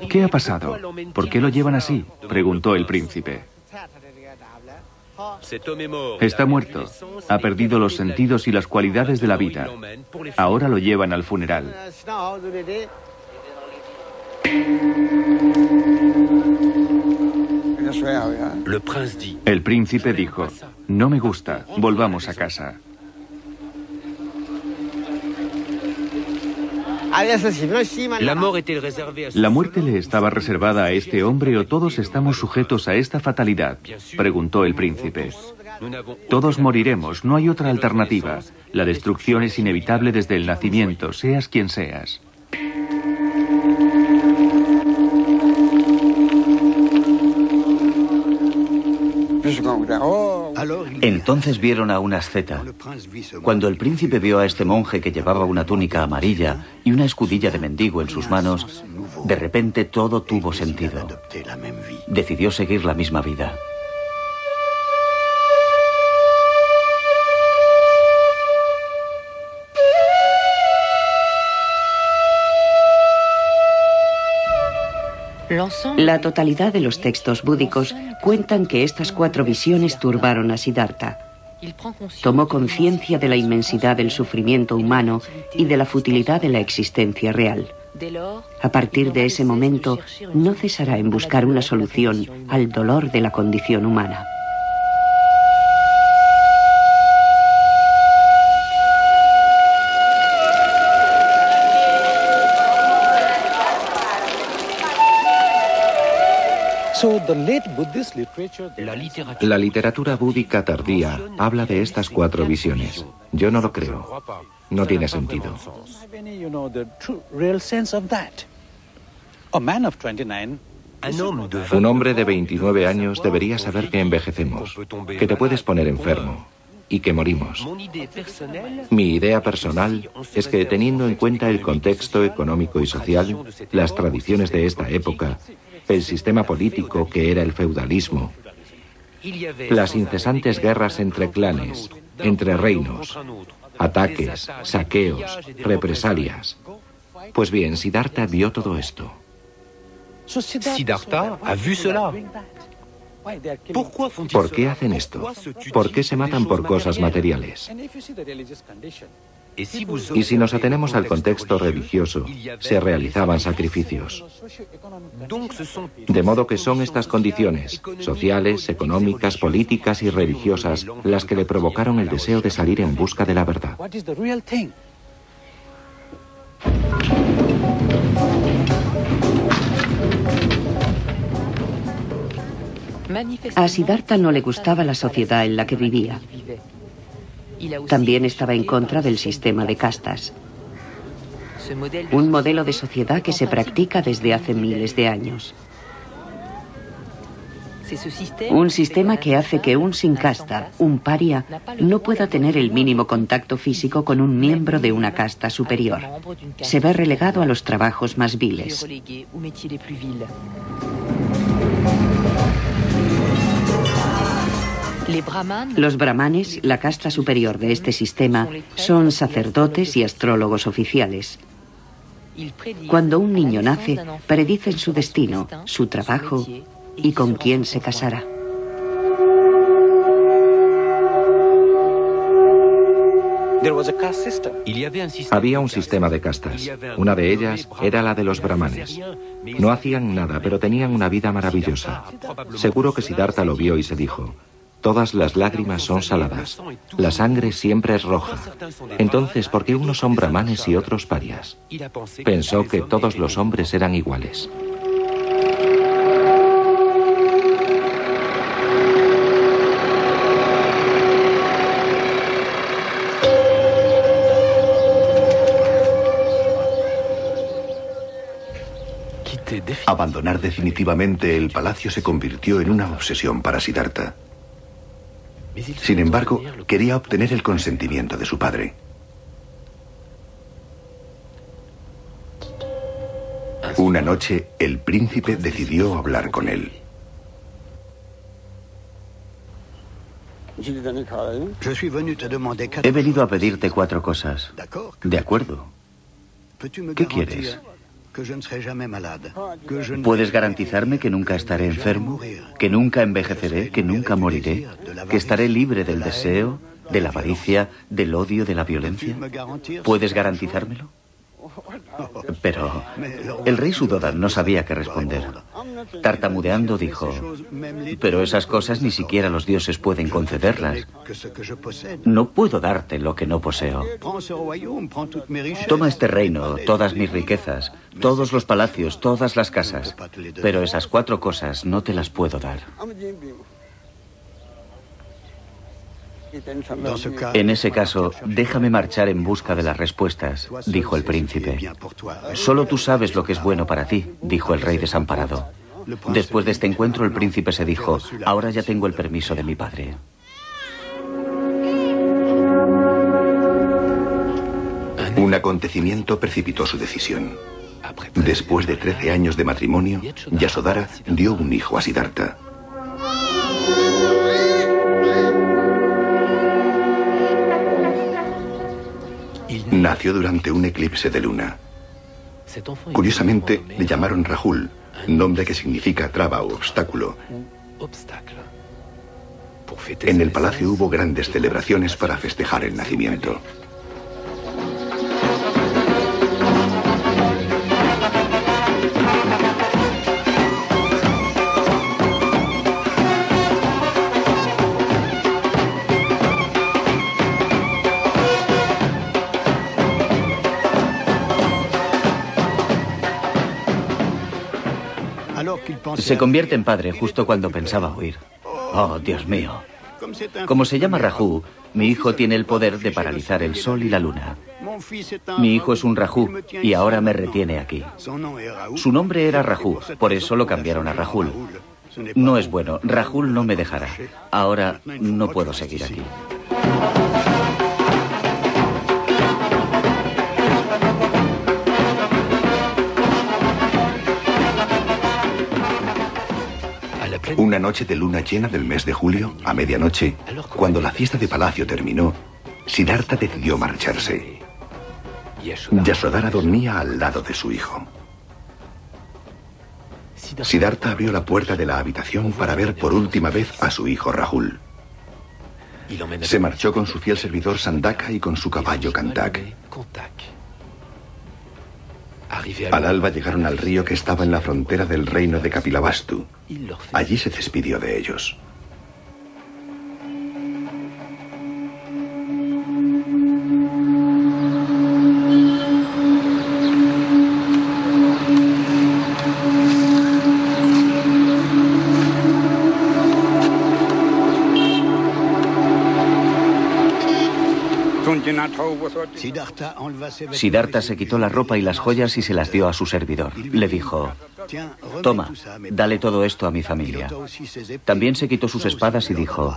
¿Qué ha pasado? ¿Por qué lo llevan así?, preguntó el príncipe. Está muerto. Ha perdido los sentidos y las cualidades de la vida. Ahora lo llevan al funeral. El príncipe dijo: no me gusta, volvamos a casa. ¿La muerte le estaba reservada a este hombre o todos estamos sujetos a esta fatalidad?, preguntó el príncipe. Todos moriremos, no hay otra alternativa. La destrucción es inevitable desde el nacimiento, seas quien seas. Entonces vieron a un asceta. Cuando el príncipe vio a este monje que llevaba una túnica amarilla y una escudilla de mendigo en sus manos, de repente todo tuvo sentido. Decidió seguir la misma vida. La totalidad de los textos búdicos cuentan que estas 4 visiones turbaron a Siddhartha. Tomó conciencia de la inmensidad del sufrimiento humano y de la futilidad de la existencia real. A partir de ese momento, no cesará en buscar una solución al dolor de la condición humana. La literatura búdica tardía habla de estas 4 visiones. Yo no lo creo. No tiene sentido. Un hombre de 29 años debería saber que envejecemos, que te puedes poner enfermo y que morimos. Mi idea personal es que, teniendo en cuenta el contexto económico y social, las tradiciones de esta época, el sistema político que era el feudalismo, las incesantes guerras entre clanes, entre reinos, ataques, saqueos, represalias. Pues bien, Siddhartha vio todo esto. Siddhartha ha vu cela. ¿Por qué hacen esto? ¿Por qué se matan por cosas materiales? Y si nos atenemos al contexto religioso, se realizaban sacrificios. De modo que son estas condiciones, sociales, económicas, políticas y religiosas, las que le provocaron el deseo de salir en busca de la verdad. A Siddhartha no le gustaba la sociedad en la que vivía. También estaba en contra del sistema de castas. Un modelo de sociedad que se practica desde hace miles de años. Un sistema que hace que un sin casta, un paria, no pueda tener el mínimo contacto físico con un miembro de una casta superior. Se ve relegado a los trabajos más viles. Los brahmanes, la casta superior de este sistema, son sacerdotes y astrólogos oficiales. Cuando un niño nace, predicen su destino, su trabajo y con quién se casará. Había un sistema de castas. Una de ellas era la de los brahmanes. No hacían nada, pero tenían una vida maravillosa. Seguro que Siddhartha lo vio y se dijo: todas las lágrimas son saladas. La sangre siempre es roja. Entonces, ¿por qué unos son brahmanes y otros parias? Pensó que todos los hombres eran iguales. Abandonar definitivamente el palacio se convirtió en una obsesión para Siddhartha. Sin embargo, quería obtener el consentimiento de su padre. Una noche, el príncipe decidió hablar con él. He venido a pedirte 4 cosas. De acuerdo. ¿Qué quieres? ¿Puedes garantizarme que nunca estaré enfermo? ¿Que nunca envejeceré? ¿Que nunca moriré? ¿Que estaré libre del deseo, de la avaricia, del odio, de la violencia? ¿Puedes garantizármelo? Pero el rey Suddhoda no sabía qué responder. Tartamudeando dijo: pero esas cosas ni siquiera los dioses pueden concederlas. No puedo darte lo que no poseo. Toma este reino, todas mis riquezas, todos los palacios, todas las casas, pero esas 4 cosas no te las puedo dar. En ese caso, déjame marchar en busca de las respuestas, dijo el príncipe. Solo tú sabes lo que es bueno para ti, dijo el rey desamparado. Después de este encuentro, el príncipe se dijo: ahora ya tengo el permiso de mi padre. Un acontecimiento precipitó su decisión. Después de 13 años de matrimonio, Yasodhara dio un hijo a Siddhartha. Nació durante un eclipse de luna. Curiosamente, le llamaron Rahul, nombre que significa traba o obstáculo. En el palacio hubo grandes celebraciones para festejar el nacimiento. Se convierte en padre justo cuando pensaba huir. Oh, Dios mío. Como se llama Rahu, mi hijo tiene el poder de paralizar el sol y la luna. Mi hijo es un Rahu y ahora me retiene aquí. Su nombre era Rahu, por eso lo cambiaron a Rahul. No es bueno, Rahul no me dejará. Ahora no puedo seguir aquí. Una noche de luna llena del mes de julio, a medianoche, cuando la fiesta de palacio terminó, Siddhartha decidió marcharse. Yasodhara dormía al lado de su hijo. Siddhartha abrió la puerta de la habitación para ver por última vez a su hijo Rahul. Se marchó con su fiel servidor Sandaka y con su caballo Kantak. Al alba llegaron al río que estaba en la frontera del reino de Kapilavastu. Allí se despidió de ellos. Siddhartha se quitó la ropa y las joyas y se las dio a su servidor. Le dijo: toma, dale todo esto a mi familia. También se quitó sus espadas y dijo: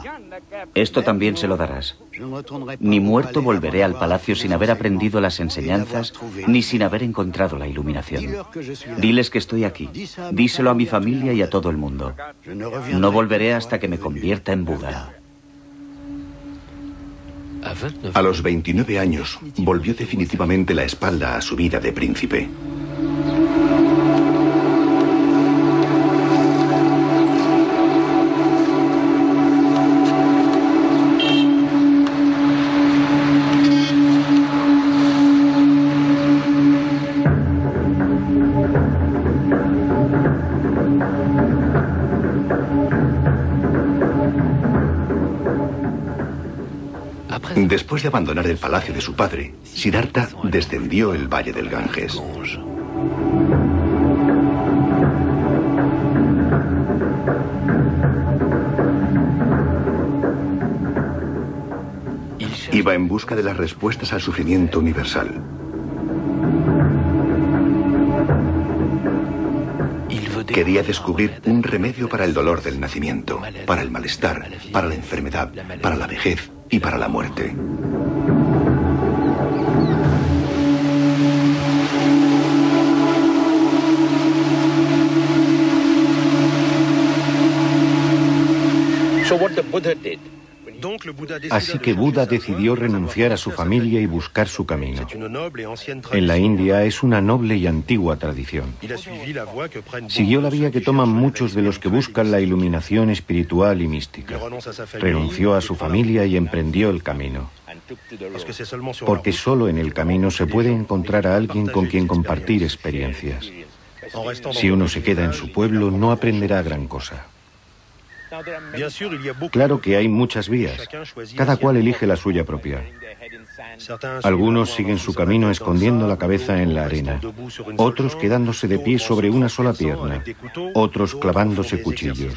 esto también se lo darás. Ni muerto volveré al palacio sin haber aprendido las enseñanzas, ni sin haber encontrado la iluminación. Diles que estoy aquí. Díselo a mi familia y a todo el mundo. No volveré hasta que me convierta en Buda. A los 29 años, volvió definitivamente la espalda a su vida de príncipe. Después de abandonar el palacio de su padre, Siddhartha descendió el valle del Ganges. Iba en busca de las respuestas al sufrimiento universal. Quería descubrir un remedio para el dolor del nacimiento, para el malestar, para la enfermedad, para la vejez y para la muerte. Así que Buda decidió renunciar a su familia y buscar su camino. En la India es una noble y antigua tradición. Siguió la vía que toman muchos de los que buscan la iluminación espiritual y mística. Renunció a su familia y emprendió el camino. Porque solo en el camino se puede encontrar a alguien con quien compartir experiencias. Si uno se queda en su pueblo, no aprenderá gran cosa. Claro que hay muchas vías, cada cual elige la suya propia. Algunos siguen su camino escondiendo la cabeza en la arena, otros quedándose de pie sobre una sola pierna, otros clavándose cuchillos.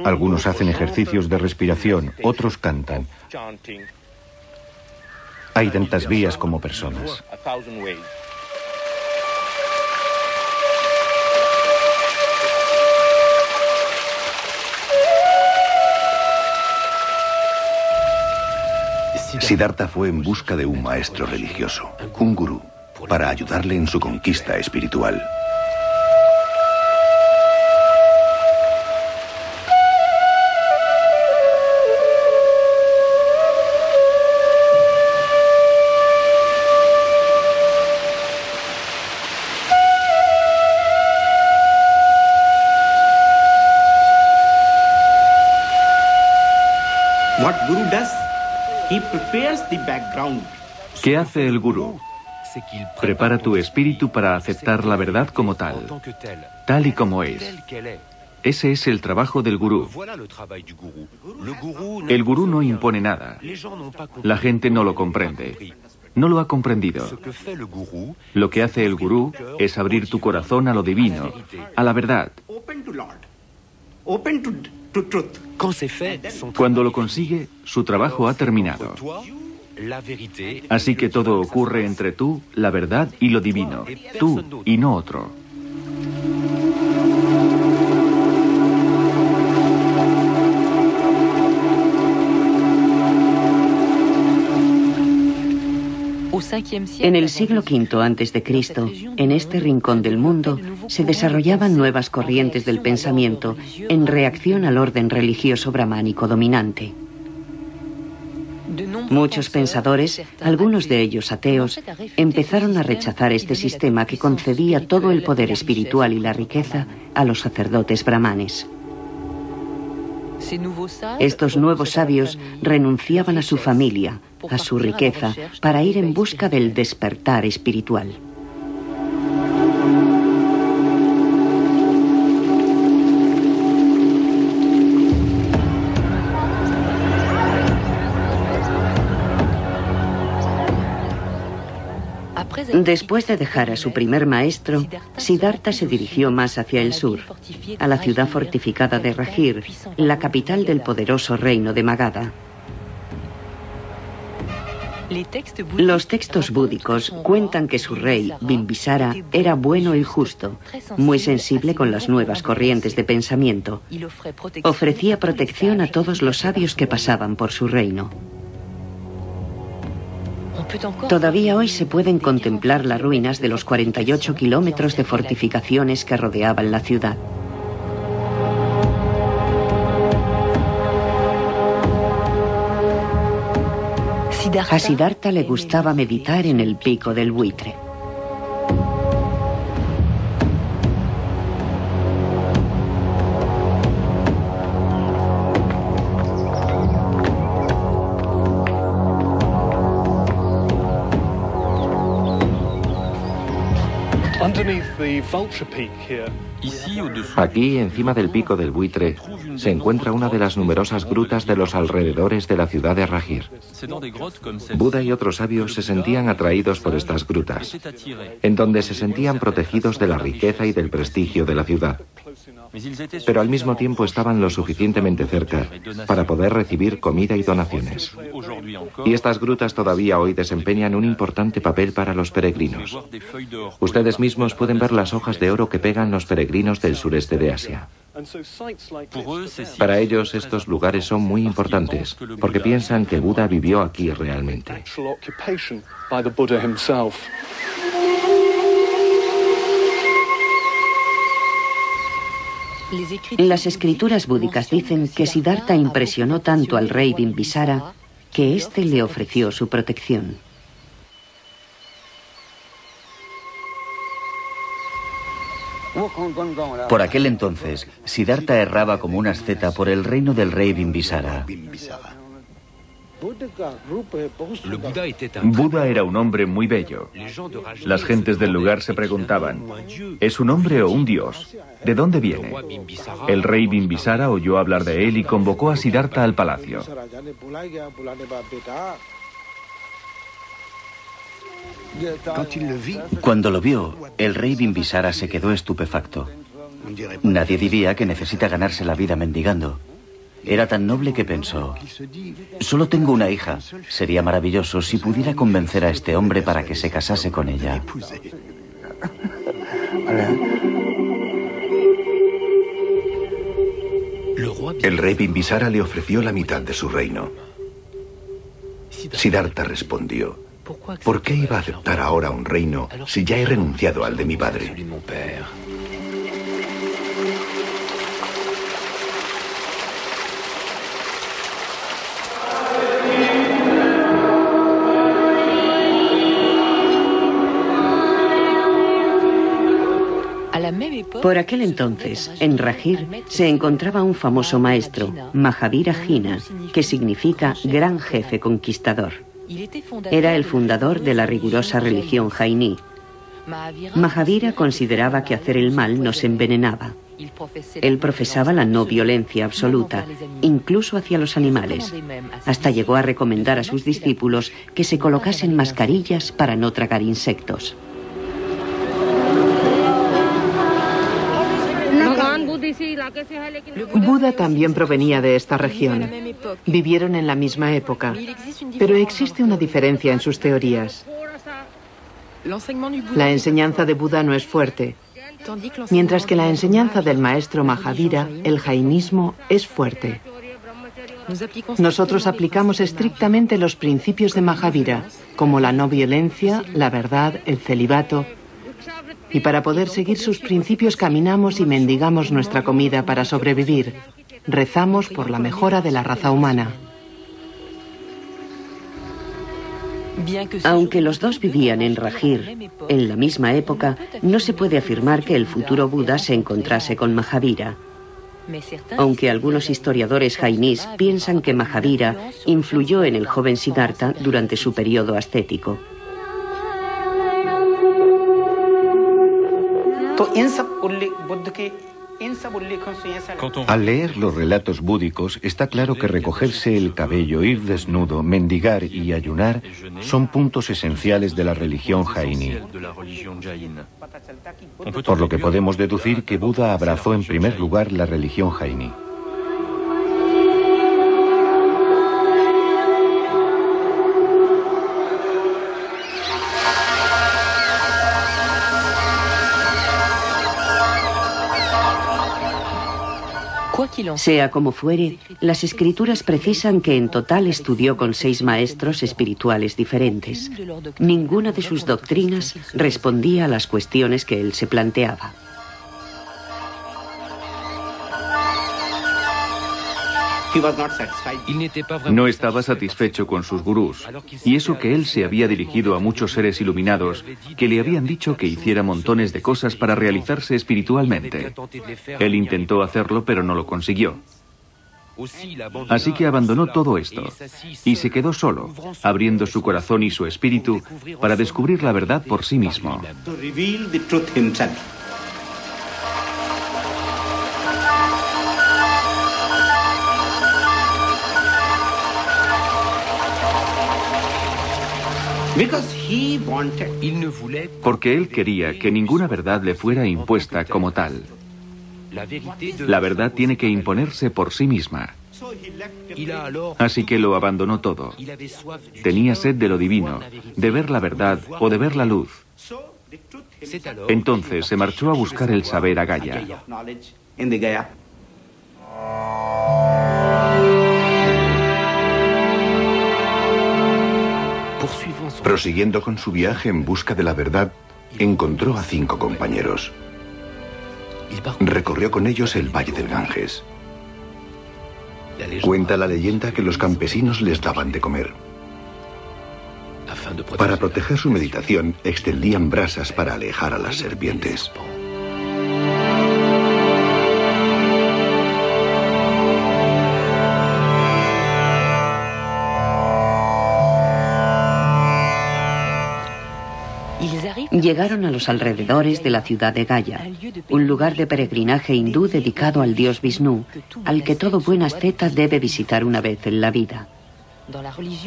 Algunos hacen ejercicios de respiración, otros cantan. Hay tantas vías como personas. Siddhartha fue en busca de un maestro religioso, un gurú, para ayudarle en su conquista espiritual. ¿Qué hace el gurú? Prepara tu espíritu para aceptar la verdad como tal y como es. Ese es el trabajo del gurú. El gurú no impone nada. La gente no lo comprende. No lo ha comprendido. Lo que hace el gurú es abrir tu corazón a lo divino, a la verdad. Cuando lo consigue, su trabajo ha terminado. Así que todo ocurre entre tú, la verdad y lo divino. Tú y no otro. En el siglo V a.C., en este rincón del mundo, se desarrollaban nuevas corrientes del pensamiento en reacción al orden religioso brahmánico dominante. Muchos pensadores, algunos de ellos ateos, empezaron a rechazar este sistema que concedía todo el poder espiritual y la riqueza a los sacerdotes brahmanes. Estos nuevos sabios renunciaban a su familia, a su riqueza, para ir en busca del despertar espiritual. Después de dejar a su primer maestro, Siddhartha se dirigió más hacia el sur, a la ciudad fortificada de Rajir, la capital del poderoso reino de Magadha. Los textos búdicos cuentan que su rey, Bimbisara, era bueno y justo, muy sensible con las nuevas corrientes de pensamiento. Ofrecía protección a todos los sabios que pasaban por su reino. Todavía hoy se pueden contemplar las ruinas de los 48 kilómetros de fortificaciones que rodeaban la ciudad. A Siddhartha le gustaba meditar en el pico del buitre. Aquí, encima del pico del buitre, se encuentra una de las numerosas grutas de los alrededores de la ciudad de Rajir. Buda y otros sabios se sentían atraídos por estas grutas, en donde se sentían protegidos de la riqueza y del prestigio de la ciudad. Pero al mismo tiempo estaban lo suficientemente cerca para poder recibir comida y donaciones. Y estas grutas todavía hoy desempeñan un importante papel para los peregrinos. Ustedes mismos pueden ver las hojas de oro que pegan los peregrinos del sureste de Asia. Para ellos estos lugares son muy importantes, porque piensan que Buda vivió aquí realmente. Las escrituras búdicas dicen que Siddhartha impresionó tanto al rey Bimbisara que éste le ofreció su protección. Por aquel entonces, Siddhartha erraba como una asceta por el reino del rey Bimbisara. Buda era un hombre muy bello. Las gentes del lugar se preguntaban, ¿es un hombre o un dios? ¿De dónde viene? El rey Bimbisara oyó hablar de él y convocó a Siddhartha al palacio. Cuando lo vio, el rey Bimbisara se quedó estupefacto. Nadie diría que necesita ganarse la vida mendigando. Era tan noble que pensó, solo tengo una hija. Sería maravilloso si pudiera convencer a este hombre para que se casase con ella. El rey Bimbisara le ofreció la mitad de su reino. Siddhartha respondió, ¿por qué iba a aceptar ahora un reino si ya he renunciado al de mi padre? Por aquel entonces, en Rajir, se encontraba un famoso maestro, Mahavira Jina, que significa gran jefe conquistador. Era el fundador de la rigurosa religión jainí. Mahavira consideraba que hacer el mal nos envenenaba. Él profesaba la no violencia absoluta, incluso hacia los animales. Hasta llegó a recomendar a sus discípulos que se colocasen mascarillas para no tragar insectos. Buda también provenía de esta región. Vivieron en la misma época, pero existe una diferencia en sus teorías. La enseñanza de Buda no es fuerte, mientras que la enseñanza del maestro Mahavira, el jainismo, es fuerte. Nosotros aplicamos estrictamente los principios de Mahavira, como la no violencia, la verdad, el celibato. Y para poder seguir sus principios caminamos y mendigamos nuestra comida para sobrevivir. Rezamos por la mejora de la raza humana. Aunque los dos vivían en Rajir, en la misma época, no se puede afirmar que el futuro Buda se encontrase con Mahavira. aunque algunos historiadores jainís piensan que Mahavira influyó en el joven Siddhartha durante su periodo ascético. Al leer los relatos búdicos, está claro que recogerse el cabello, ir desnudo, mendigar y ayunar son puntos esenciales de la religión jainí. Por lo que podemos deducir que Buda abrazó en primer lugar la religión jainí. Sea como fuere, las escrituras precisan que en total estudió con 6 maestros espirituales diferentes. Ninguna de sus doctrinas respondía a las cuestiones que él se planteaba. No estaba satisfecho con sus gurús, y eso que él se había dirigido a muchos seres iluminados que le habían dicho que hiciera montones de cosas para realizarse espiritualmente. Él intentó hacerlo, pero no lo consiguió. Así que abandonó todo esto y se quedó solo, abriendo su corazón y su espíritu para descubrir la verdad por sí mismo. Porque él quería que ninguna verdad le fuera impuesta como tal. La verdad tiene que imponerse por sí misma. Así que lo abandonó todo. Tenía sed de lo divino, de ver la verdad o de ver la luz. Entonces se marchó a buscar el saber a Gaya. Prosiguiendo con su viaje en busca de la verdad, encontró a 5 compañeros. Recorrió con ellos el valle del Ganges. Cuenta la leyenda que los campesinos les daban de comer. Para proteger su meditación, extendían brasas para alejar a las serpientes. Llegaron a los alrededores de la ciudad de Gaya, un lugar de peregrinaje hindú dedicado al dios Vishnu, al que todo buen asceta debe visitar una vez en la vida.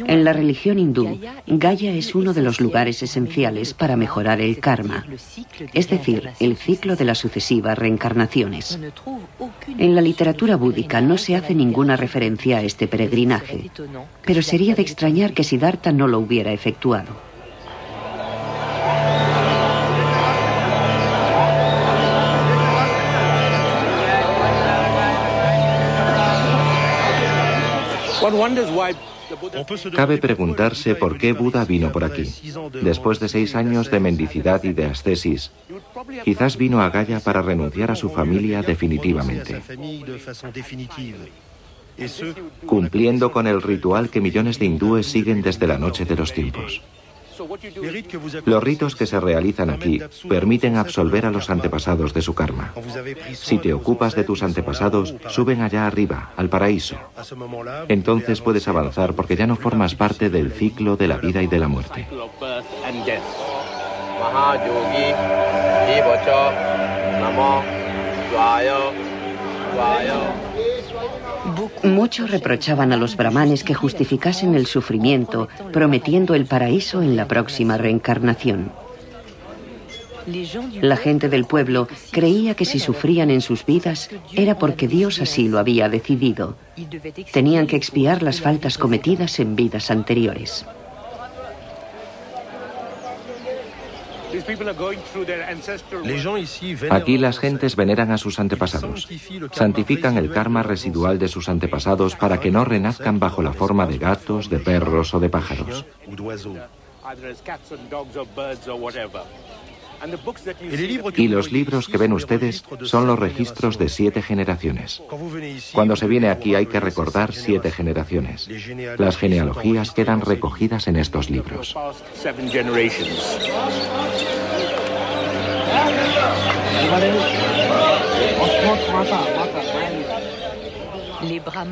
En la religión hindú, Gaya es uno de los lugares esenciales para mejorar el karma, es decir, el ciclo de las sucesivas reencarnaciones. En la literatura búdica no se hace ninguna referencia a este peregrinaje, pero sería de extrañar que Siddhartha no lo hubiera efectuado. Cabe preguntarse por qué Buda vino por aquí. Después de 6 años de mendicidad y de ascesis, quizás vino a Gaya para renunciar a su familia definitivamente, cumpliendo con el ritual que millones de hindúes siguen desde la noche de los tiempos. Los ritos que se realizan aquí permiten absolver a los antepasados de su karma. Si te ocupas de tus antepasados, suben allá arriba, al paraíso. Entonces puedes avanzar porque ya no formas parte del ciclo de la vida y de la muerte. Muchos reprochaban a los brahmanes que justificasen el sufrimiento, prometiendo el paraíso en la próxima reencarnación. La gente del pueblo creía que si sufrían en sus vidas era porque Dios así lo había decidido. Tenían que expiar las faltas cometidas en vidas anteriores. Aquí las gentes veneran a sus antepasados. Santifican el karma residual de sus antepasados para que no renazcan bajo la forma de gatos, de perros o de pájaros. Y los libros que ven ustedes son los registros de 7 generaciones. Cuando se viene aquí hay que recordar 7 generaciones. Las genealogías quedan recogidas en estos libros.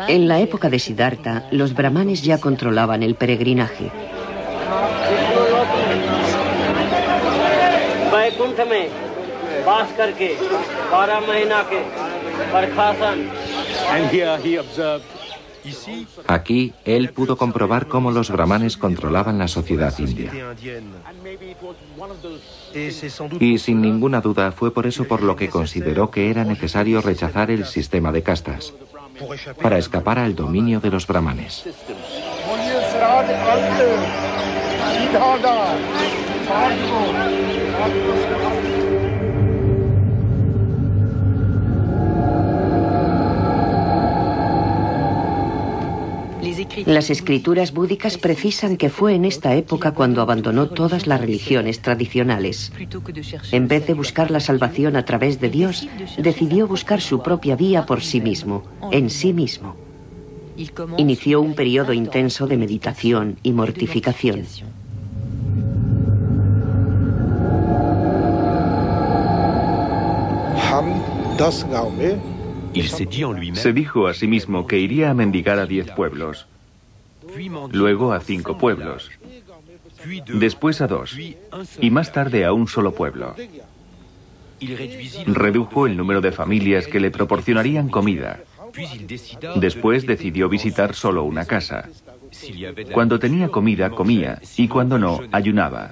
En la época de Siddhartha, los brahmanes ya controlaban el peregrinaje. Aquí, él pudo comprobar cómo los brahmanes controlaban la sociedad india. Y sin ninguna duda fue por eso por lo que consideró que era necesario rechazar el sistema de castas, para escapar al dominio de los brahmanes. Las escrituras búdicas precisan que fue en esta época cuando abandonó todas las religiones tradicionales. En vez de buscar la salvación a través de Dios, decidió buscar su propia vía por sí mismo, en sí mismo. Inició un periodo intenso de meditación y mortificación. Se dijo a sí mismo que iría a mendigar a 10 pueblos, luego a 5 pueblos, después a 2 y más tarde a un solo pueblo. Redujo el número de familias que le proporcionarían comida. Después decidió visitar solo una casa. Cuando tenía comida, comía, y cuando no, ayunaba.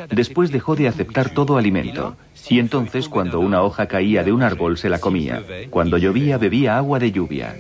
Después dejó de aceptar todo alimento, y entonces cuando una hoja caía de un árbol se la comía. Cuando llovía, bebía agua de lluvia.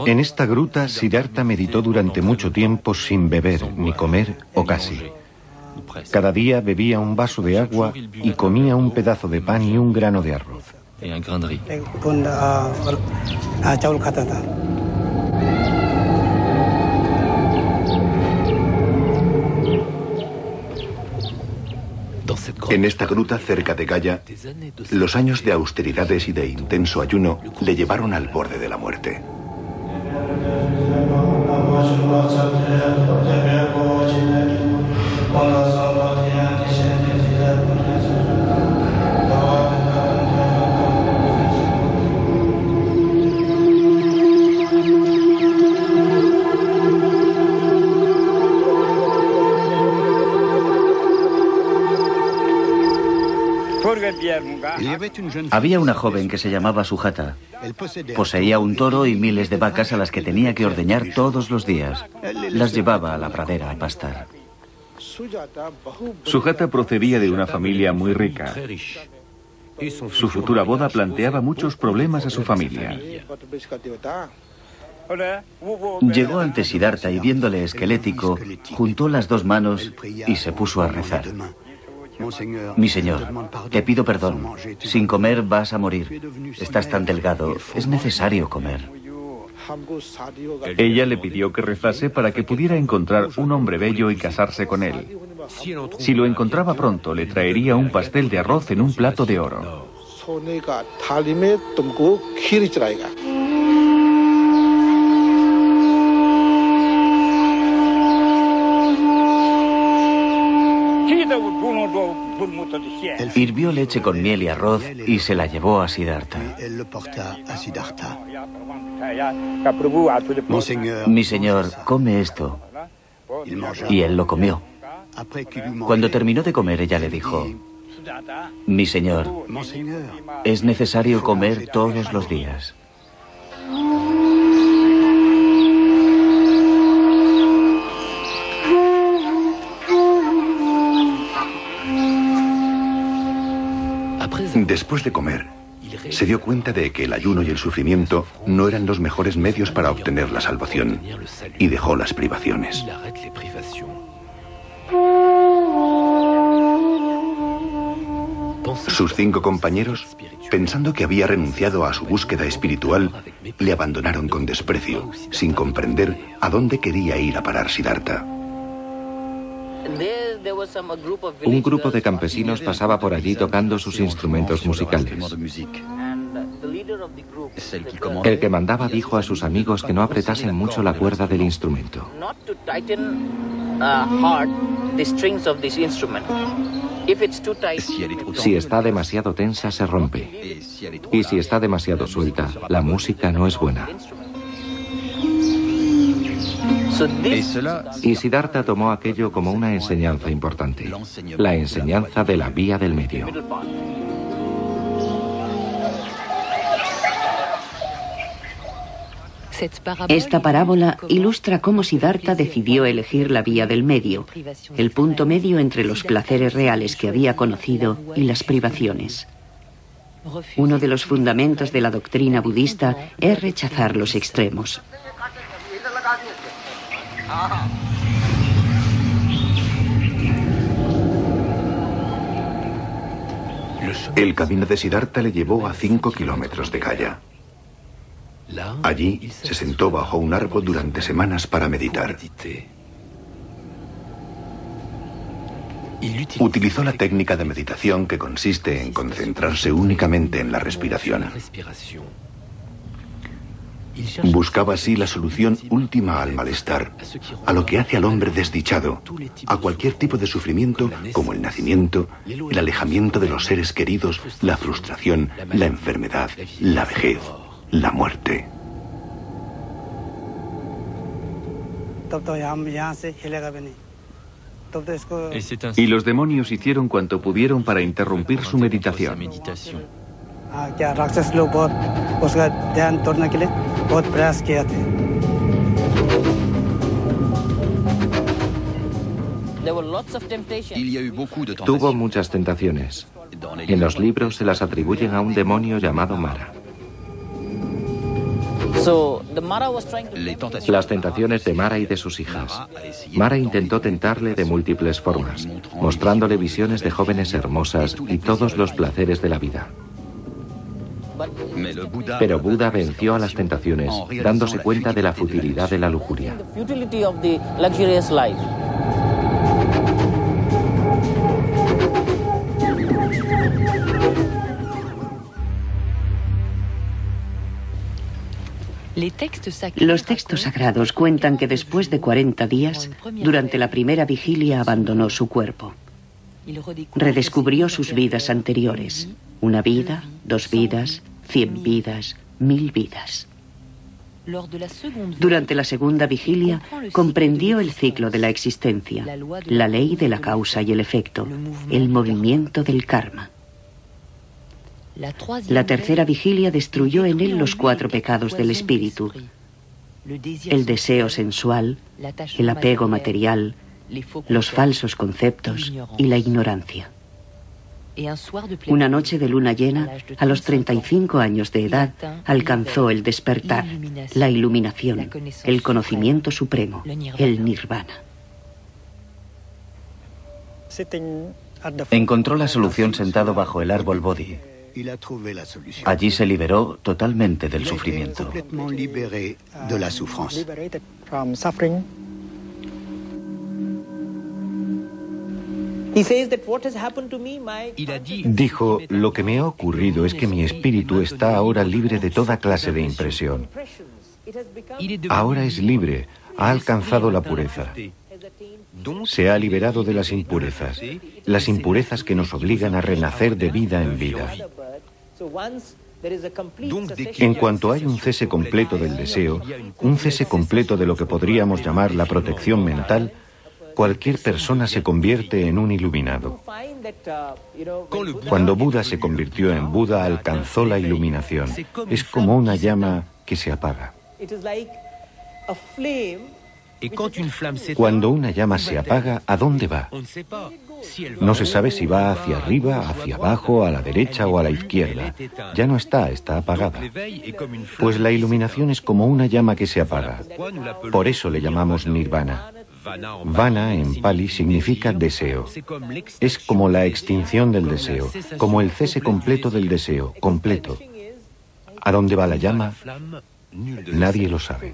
En esta gruta, Siddhartha meditó durante mucho tiempo sin beber ni comer o casi. Cada día bebía un vaso de agua y comía un pedazo de pan y un grano de arroz. En esta gruta cerca de Gaya, los años de austeridades y de intenso ayuno le llevaron al borde de la muerte. Había una joven que se llamaba Sujata. Poseía un toro y miles de vacas a las que tenía que ordeñar todos los días. Las llevaba a la pradera a pastar. Sujata procedía de una familia muy rica. Su futura boda planteaba muchos problemas a su familia. Llegó ante Siddhartha y viéndole esquelético, juntó las dos manos y se puso a rezar. Mi señor, te pido perdón. Sin comer vas a morir. Estás tan delgado. Es necesario comer. Ella le pidió que rezase para que pudiera encontrar un hombre bello y casarse con él. Si lo encontraba pronto, le traería un pastel de arroz en un plato de oro. Hirvió leche con miel y arroz y se la llevó a Siddhartha. Mi señor, come esto. Y él lo comió. Cuando terminó de comer, ella le dijo: mi señor, es necesario comer todos los días. Después de comer, se dio cuenta de que el ayuno y el sufrimiento no eran los mejores medios para obtener la salvación y dejó las privaciones. Sus 5 compañeros, pensando que había renunciado a su búsqueda espiritual, le abandonaron con desprecio, sin comprender a dónde quería ir a parar Siddhartha. Un grupo de campesinos pasaba por allí tocando sus instrumentos musicales. El que mandaba dijo a sus amigos que no apretasen mucho la cuerda del instrumento. Si está demasiado tensa, se rompe. Y si está demasiado suelta, la música no es buena. Y Siddhartha tomó aquello como una enseñanza importante, la enseñanza de la vía del medio. Esta parábola ilustra cómo Siddhartha decidió elegir la vía del medio, el punto medio entre los placeres reales que había conocido y las privaciones. Uno de los fundamentos de la doctrina budista es rechazar los extremos. El camino de Siddhartha le llevó a 5 kilómetros de Gaya. Allí se sentó bajo un árbol durante semanas para meditar. Utilizó la técnica de meditación que consiste en concentrarse únicamente en la respiración. Buscaba así la solución última al malestar, a lo que hace al hombre desdichado, a cualquier tipo de sufrimiento como el nacimiento, el alejamiento de los seres queridos, la frustración, la enfermedad, la vejez, la muerte. Y los demonios hicieron cuanto pudieron para interrumpir su meditación. Tuvo muchas tentaciones. En los libros se las atribuyen a un demonio llamado Mara. Las tentaciones de Mara y de sus hijas. Mara intentó tentarle de múltiples formas, mostrándole visiones de jóvenes hermosas y todos los placeres de la vida. Pero Buda venció a las tentaciones, dándose cuenta de la futilidad de la lujuria. Los textos sagrados cuentan que después de 40 días, durante la primera vigilia abandonó su cuerpo. Redescubrió sus vidas anteriores. 1 vida, 2 vidas, 100 vidas, 1000 vidas. Durante la segunda vigilia, comprendió el ciclo de la existencia, la ley de la causa y el efecto, el movimiento del karma. La tercera vigilia destruyó en él los 4 pecados del espíritu: el deseo sensual, el apego material, los falsos conceptos y la ignorancia. Una noche de luna llena, a los 35 años de edad, alcanzó el despertar, la iluminación, el conocimiento supremo, el nirvana. Encontró la solución sentado bajo el árbol Bodhi. Allí se liberó totalmente del sufrimiento. Dijo, lo que me ha ocurrido es que mi espíritu está ahora libre de toda clase de impresión. Ahora es libre, ha alcanzado la pureza. Se ha liberado de las impurezas que nos obligan a renacer de vida en vida. En cuanto hay un cese completo del deseo, un cese completo de lo que podríamos llamar la protección mental, cualquier persona se convierte en un iluminado. Cuando Buda se convirtió en Buda, alcanzó la iluminación. Es como una llama que se apaga. Cuando una llama se apaga, ¿a dónde va? No se sabe si va hacia arriba, hacia abajo, a la derecha o a la izquierda. Ya no está apagada. Pues la iluminación es como una llama que se apaga. Por eso le llamamos nirvana. Vana en pali significa deseo. Es como la extinción del deseo, como el cese completo del deseo, completo. ¿A dónde va la llama? Nadie lo sabe.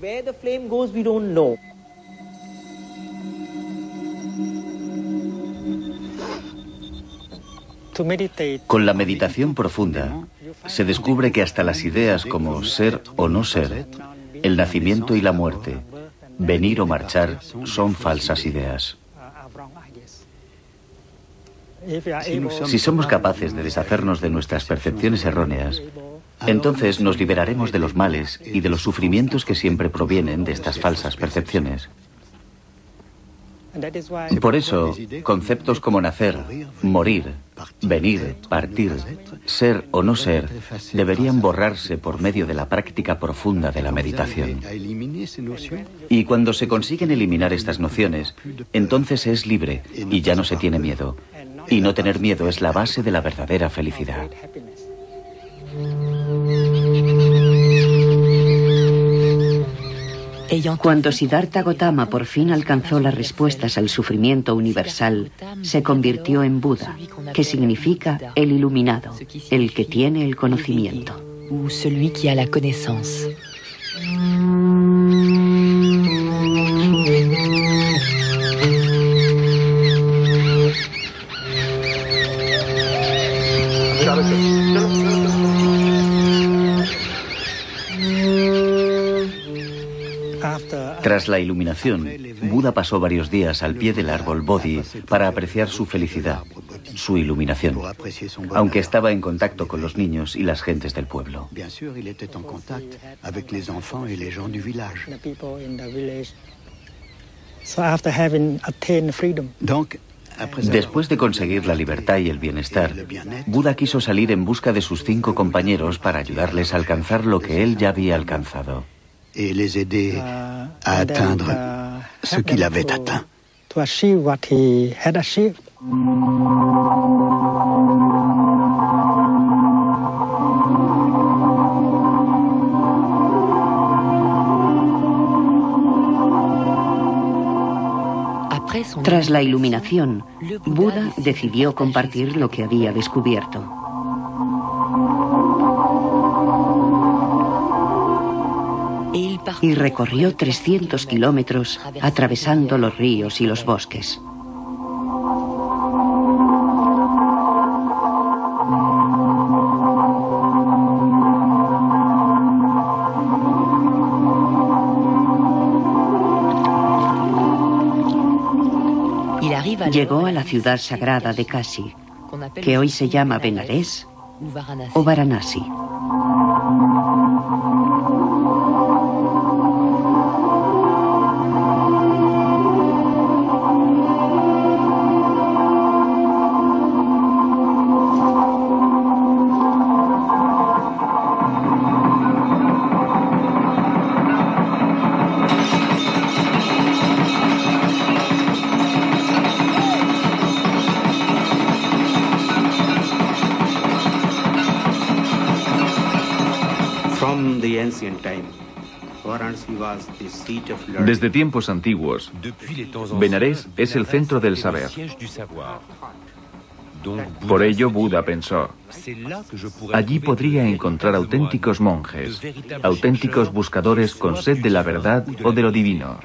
Con la meditación profunda, se descubre que hasta las ideas como ser o no ser, el nacimiento y la muerte, venir o marchar, son falsas ideas. Si somos capaces de deshacernos de nuestras percepciones erróneas, entonces nos liberaremos de los males y de los sufrimientos que siempre provienen de estas falsas percepciones. Por eso, conceptos como nacer, morir, venir, partir, ser o no ser, deberían borrarse por medio de la práctica profunda de la meditación. Y cuando se consiguen eliminar estas nociones, entonces se es libre y ya no se tiene miedo. Y no tener miedo es la base de la verdadera felicidad. Cuando Siddhartha Gautama por fin alcanzó las respuestas al sufrimiento universal, se convirtió en Buda, que significa el iluminado, el que tiene el conocimiento. Tras la iluminación, Buda pasó varios días al pie del árbol Bodhi para apreciar su felicidad, su iluminación, aunque estaba en contacto con los niños y las gentes del pueblo. Después de conseguir la libertad y el bienestar, Buda quiso salir en busca de sus 5 compañeros para ayudarles a alcanzar lo que él ya había alcanzado. Et les aider à atteindre ce qu'il avait atteint. Tras la iluminación, Buda decidió compartir lo que había descubierto. Y recorrió 300 kilómetros atravesando los ríos y los bosques. Llegó a la ciudad sagrada de Kashi, que hoy se llama Benares o Varanasi. Desde tiempos antiguos, Benares es el centro del saber. Por ello, Buda pensó, allí podría encontrar auténticos monjes, auténticos buscadores con sed de la verdad o de lo divino.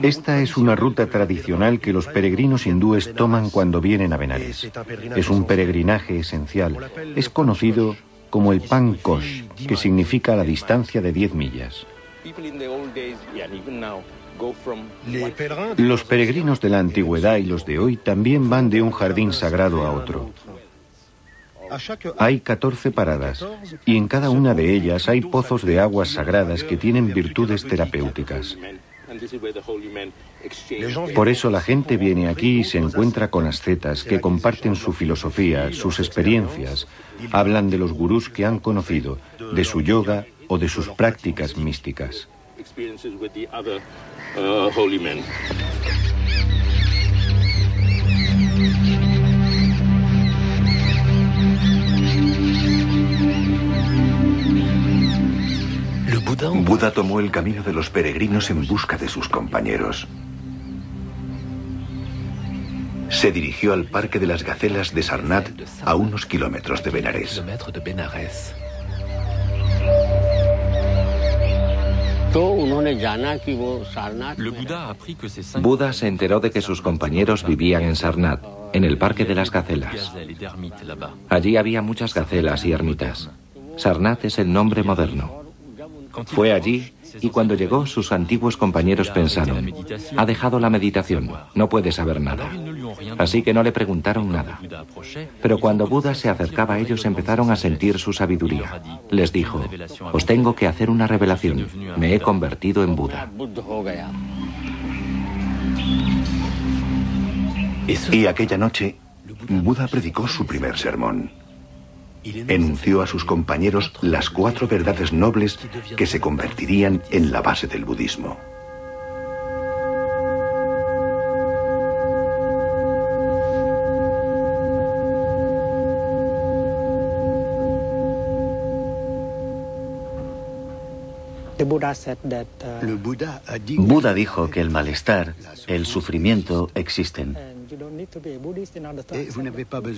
Esta es una ruta tradicional que los peregrinos hindúes toman cuando vienen a Benares. Es un peregrinaje esencial. Es conocido como el Pan Kosh, que significa la distancia de 10 millas. Los peregrinos de la antigüedad y los de hoy también van de un jardín sagrado a otro. Hay 14 paradas y en cada una de ellas hay pozos de aguas sagradas que tienen virtudes terapéuticas. Por eso la gente viene aquí y se encuentra con ascetas que comparten su filosofía, sus experiencias, hablan de los gurús que han conocido, de su yoga o de sus prácticas místicas. Buda tomó el camino de los peregrinos en busca de sus compañeros. Se dirigió al Parque de las Gacelas de Sarnath, a unos kilómetros de Benarés. Buda se enteró de que sus compañeros vivían en Sarnath, en el Parque de las Gacelas. Allí había muchas gacelas y ermitas. Sarnath es el nombre moderno. Fue allí y cuando llegó sus antiguos compañeros pensaron, ha dejado la meditación, no puede saber nada. Así que no le preguntaron nada. Pero cuando Buda se acercaba a ellos empezaron a sentir su sabiduría. Les dijo, os tengo que hacer una revelación, me he convertido en Buda. Y aquella noche, Buda predicó su primer sermón. Enunció a sus compañeros las 4 verdades nobles que se convertirían en la base del budismo. Buda dijo que el malestar, el sufrimiento existen.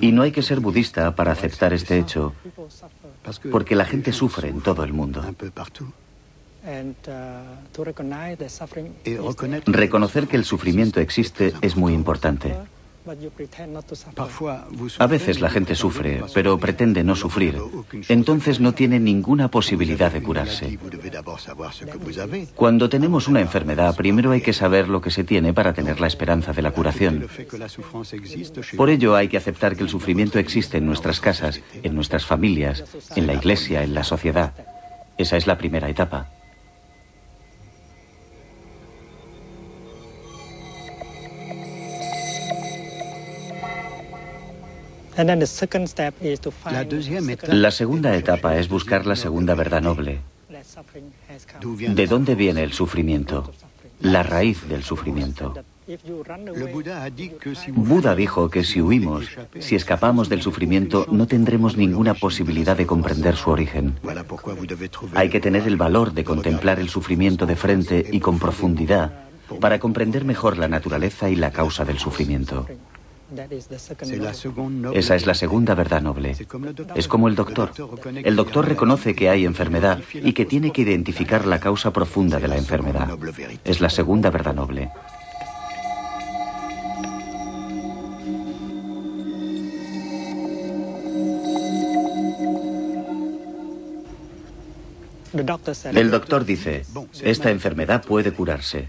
Y no hay que ser budista para aceptar este hecho, porque la gente sufre en todo el mundo. Reconocer que el sufrimiento existe es muy importante. A veces la gente sufre, pero pretende no sufrir. Entonces no tiene ninguna posibilidad de curarse. Cuando tenemos una enfermedad, primero hay que saber lo que se tiene para tener la esperanza de la curación. Por ello hay que aceptar que el sufrimiento existe en nuestras casas, en nuestras familias, en la iglesia, en la sociedad. Esa es la primera etapa. La segunda etapa es buscar la segunda verdad noble. ¿De dónde viene el sufrimiento? La raíz del sufrimiento. Buda dijo que si huimos, si escapamos del sufrimiento, no tendremos ninguna posibilidad de comprender su origen. Hay que tener el valor de contemplar el sufrimiento de frente y con profundidad para comprender mejor la naturaleza y la causa del sufrimiento. Esa es la segunda verdad noble. Es como el doctor. El doctor reconoce que hay enfermedad y que tiene que identificar la causa profunda de la enfermedad. Es la segunda verdad noble. El doctor dice, esta enfermedad puede curarse.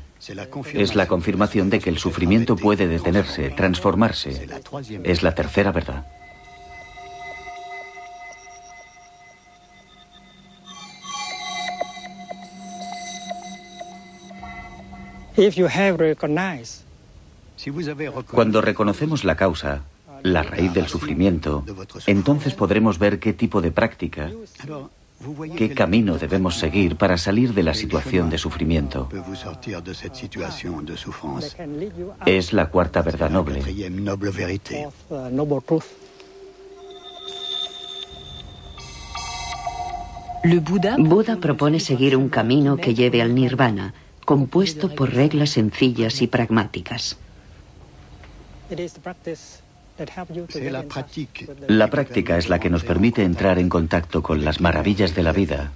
Es la confirmación de que el sufrimiento puede detenerse, transformarse. Es la tercera verdad. Cuando reconocemos la causa, la raíz del sufrimiento, entonces podremos ver qué tipo de práctica, qué camino debemos seguir para salir de la situación de sufrimiento. Es la cuarta verdad noble. Buda propone seguir un camino que lleve al nirvana, compuesto por reglas sencillas y pragmáticas. La práctica es la que nos permite entrar en contacto con las maravillas de la vida,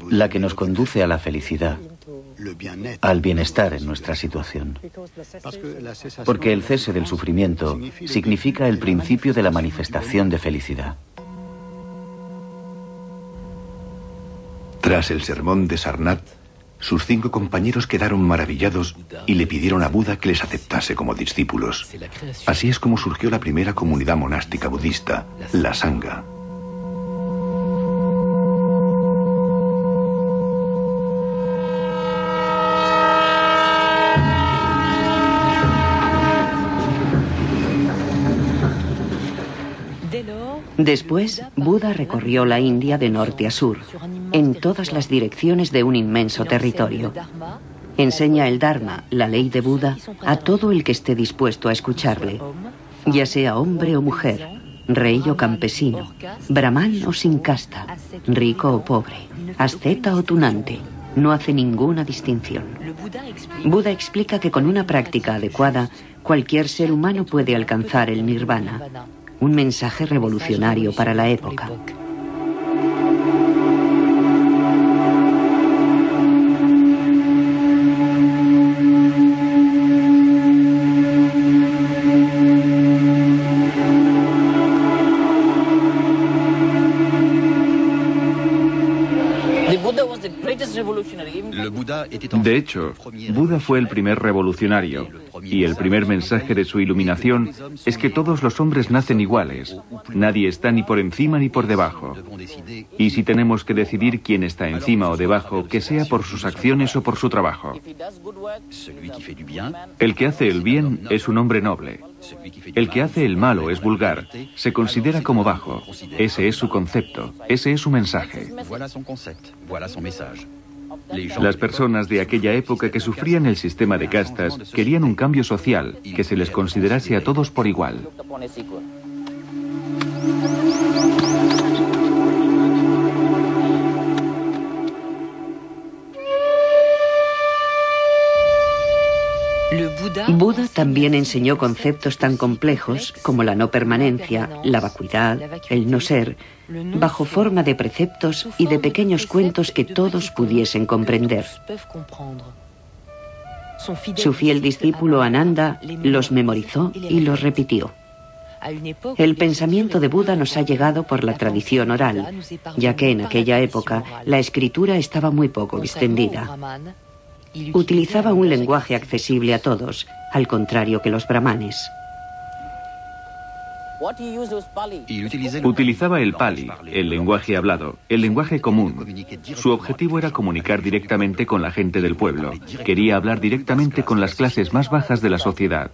la que nos conduce a la felicidad, al bienestar en nuestra situación. Porque el cese del sufrimiento significa el principio de la manifestación de felicidad. Tras el sermón de Sarnath, sus 5 compañeros quedaron maravillados y le pidieron a Buda que les aceptase como discípulos. Así es como surgió la primera comunidad monástica budista, la Sangha. Después, Buda recorrió la India de norte a sur, en todas las direcciones de un inmenso territorio. Enseña el Dharma, la ley de Buda, a todo el que esté dispuesto a escucharle, ya sea hombre o mujer, rey o campesino, brahmán o sin casta, rico o pobre, asceta o tunante. No hace ninguna distinción. Buda explica que con una práctica adecuada, cualquier ser humano puede alcanzar el nirvana. Un mensaje revolucionario para la época. De hecho, Buda fue el primer revolucionario, y el primer mensaje de su iluminación es que todos los hombres nacen iguales. Nadie está ni por encima ni por debajo. Y si tenemos que decidir quién está encima o debajo, que sea por sus acciones o por su trabajo. El que hace el bien es un hombre noble. El que hace el malo es vulgar, se considera como bajo. Ese es su concepto, ese es su mensaje. Las personas de aquella época que sufrían el sistema de castas querían un cambio social, que se les considerase a todos por igual. Buda también enseñó conceptos tan complejos como la no permanencia, la vacuidad, el no ser, bajo forma de preceptos y de pequeños cuentos que todos pudiesen comprender. Su fiel discípulo Ananda los memorizó y los repitió. El pensamiento de Buda nos ha llegado por la tradición oral, ya que en aquella época la escritura estaba muy poco extendida. Utilizaba un lenguaje accesible a todos, al contrario que los brahmanes. Utilizaba el Pali, el lenguaje hablado, el lenguaje común. Su objetivo era comunicar directamente con la gente del pueblo. Quería hablar directamente con las clases más bajas de la sociedad.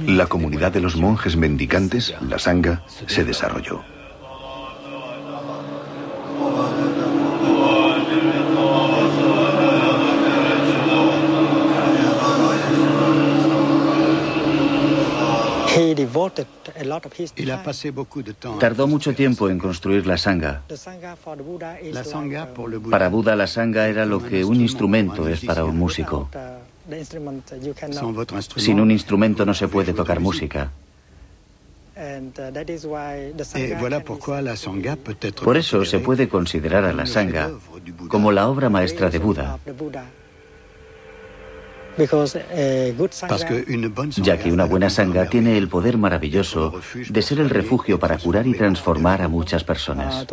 La comunidad de los monjes mendicantes, la Sangha, se desarrolló. Tardó mucho tiempo en construir la Sangha. Para Buda, la Sangha era lo que un instrumento es para un músico. Sin un instrumento no se puede tocar música. Por eso se puede considerar a la Sangha como la obra maestra de Buda, ya que una buena Sangha tiene el poder maravilloso de ser el refugio para curar y transformar a muchas personas.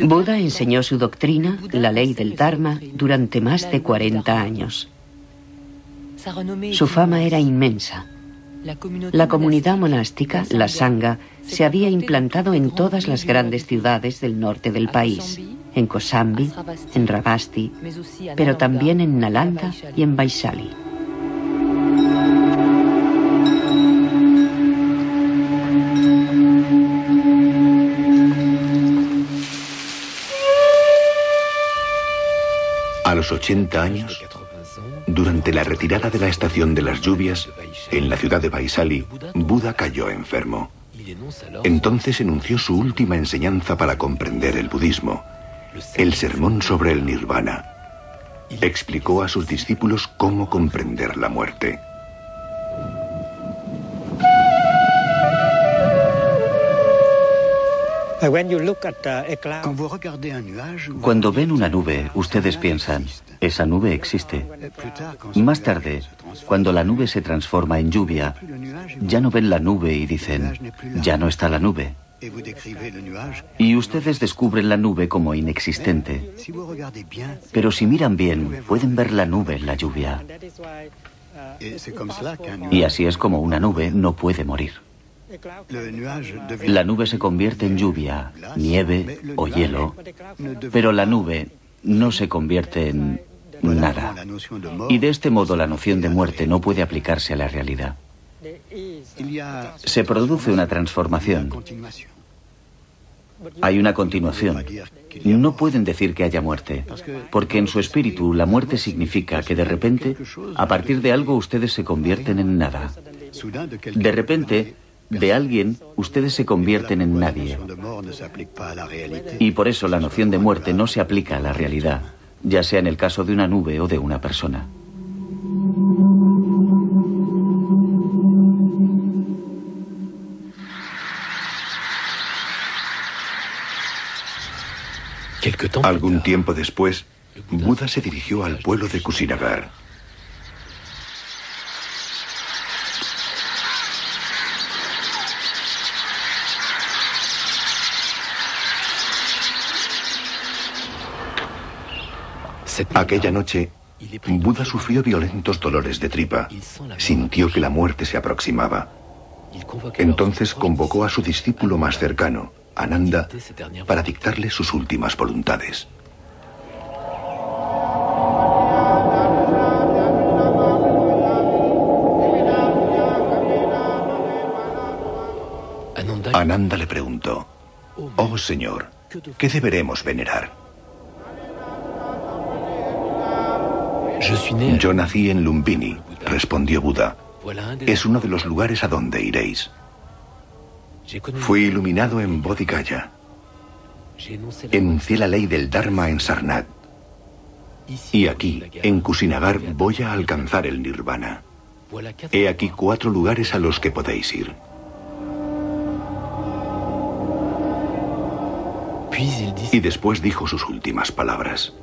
Buda enseñó su doctrina, la ley del Dharma, durante más de 40 años. Su fama era inmensa. La comunidad monástica, la Sangha, se había implantado en todas las grandes ciudades del norte del país, en Kosambi, en Ravasti, pero también en Nalanda y en Vaishali. A los 80 años, durante la retirada de la estación de las lluvias, en la ciudad de Vaishali, Buda cayó enfermo. Entonces enunció su última enseñanza para comprender el budismo, el sermón sobre el nirvana. Explicó a sus discípulos cómo comprender la muerte. Cuando ven una nube, ustedes piensan, esa nube existe. Más tarde, cuando la nube se transforma en lluvia, ya no ven la nube y dicen, ya no está la nube. Y ustedes descubren la nube como inexistente. Pero si miran bien, pueden ver la nube en la lluvia. Y así es como una nube no puede morir. La nube se convierte en lluvia, nieve o hielo, pero la nube no se convierte en nada. Y de este modo la noción de muerte no puede aplicarse a la realidad. Se produce una transformación. Hay una continuación. No pueden decir que haya muerte, porque en su espíritu la muerte significa que de repente, a partir de algo, ustedes se convierten en nada. De repente, de alguien, ustedes se convierten en nadie. Y por eso la noción de muerte no se aplica a la realidad, ya sea en el caso de una nube o de una persona. Algún tiempo después, Buda se dirigió al pueblo de Kusinagar. Aquella noche, Buda sufrió violentos dolores de tripa. Sintió que la muerte se aproximaba. Entonces convocó a su discípulo más cercano, Ananda, para dictarle sus últimas voluntades. Ananda le preguntó, «Oh Señor, ¿qué deberemos venerar?» «Yo nací en Lumbini», respondió Buda. «Es uno de los lugares a donde iréis. Fui iluminado en Bodhigaya. Enuncié la ley del Dharma en Sarnath. Y aquí, en Kusinagar, voy a alcanzar el Nirvana. He aquí 4 lugares a los que podéis ir». Y después dijo sus últimas palabras.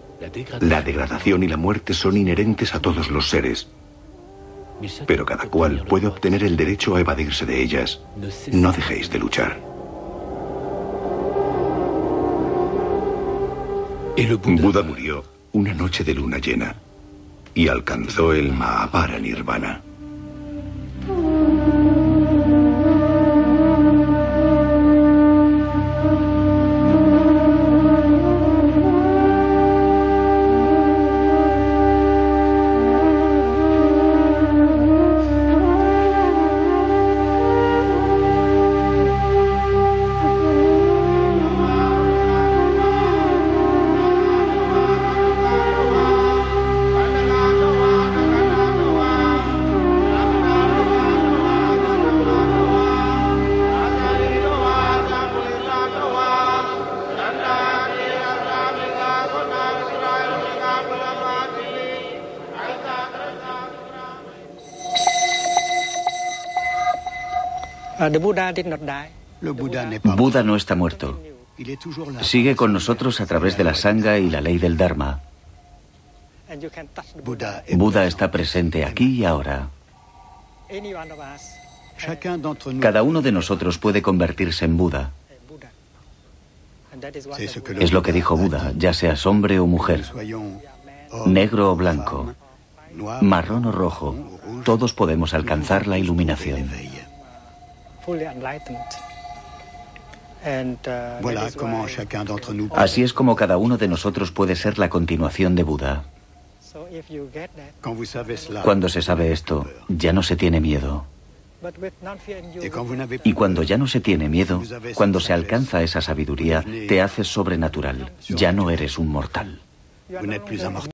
«La degradación y la muerte son inherentes a todos los seres, pero cada cual puede obtener el derecho a evadirse de ellas. No dejéis de luchar». Buda murió una noche de luna llena y alcanzó el Mahapara Nirvana. Buda no está muerto. Sigue con nosotros a través de la Sangha y la ley del Dharma. Buda está presente aquí y ahora. Cada uno de nosotros puede convertirse en Buda. Es lo que dijo Buda, ya seas hombre o mujer, negro o blanco, marrón o rojo, todos podemos alcanzar la iluminación. Así es como cada uno de nosotros puede ser la continuación de Buda. Cuando se sabe esto, ya no se tiene miedo. Y cuando ya no se tiene miedo, cuando se alcanza esa sabiduría, te haces sobrenatural. Ya no eres un mortal.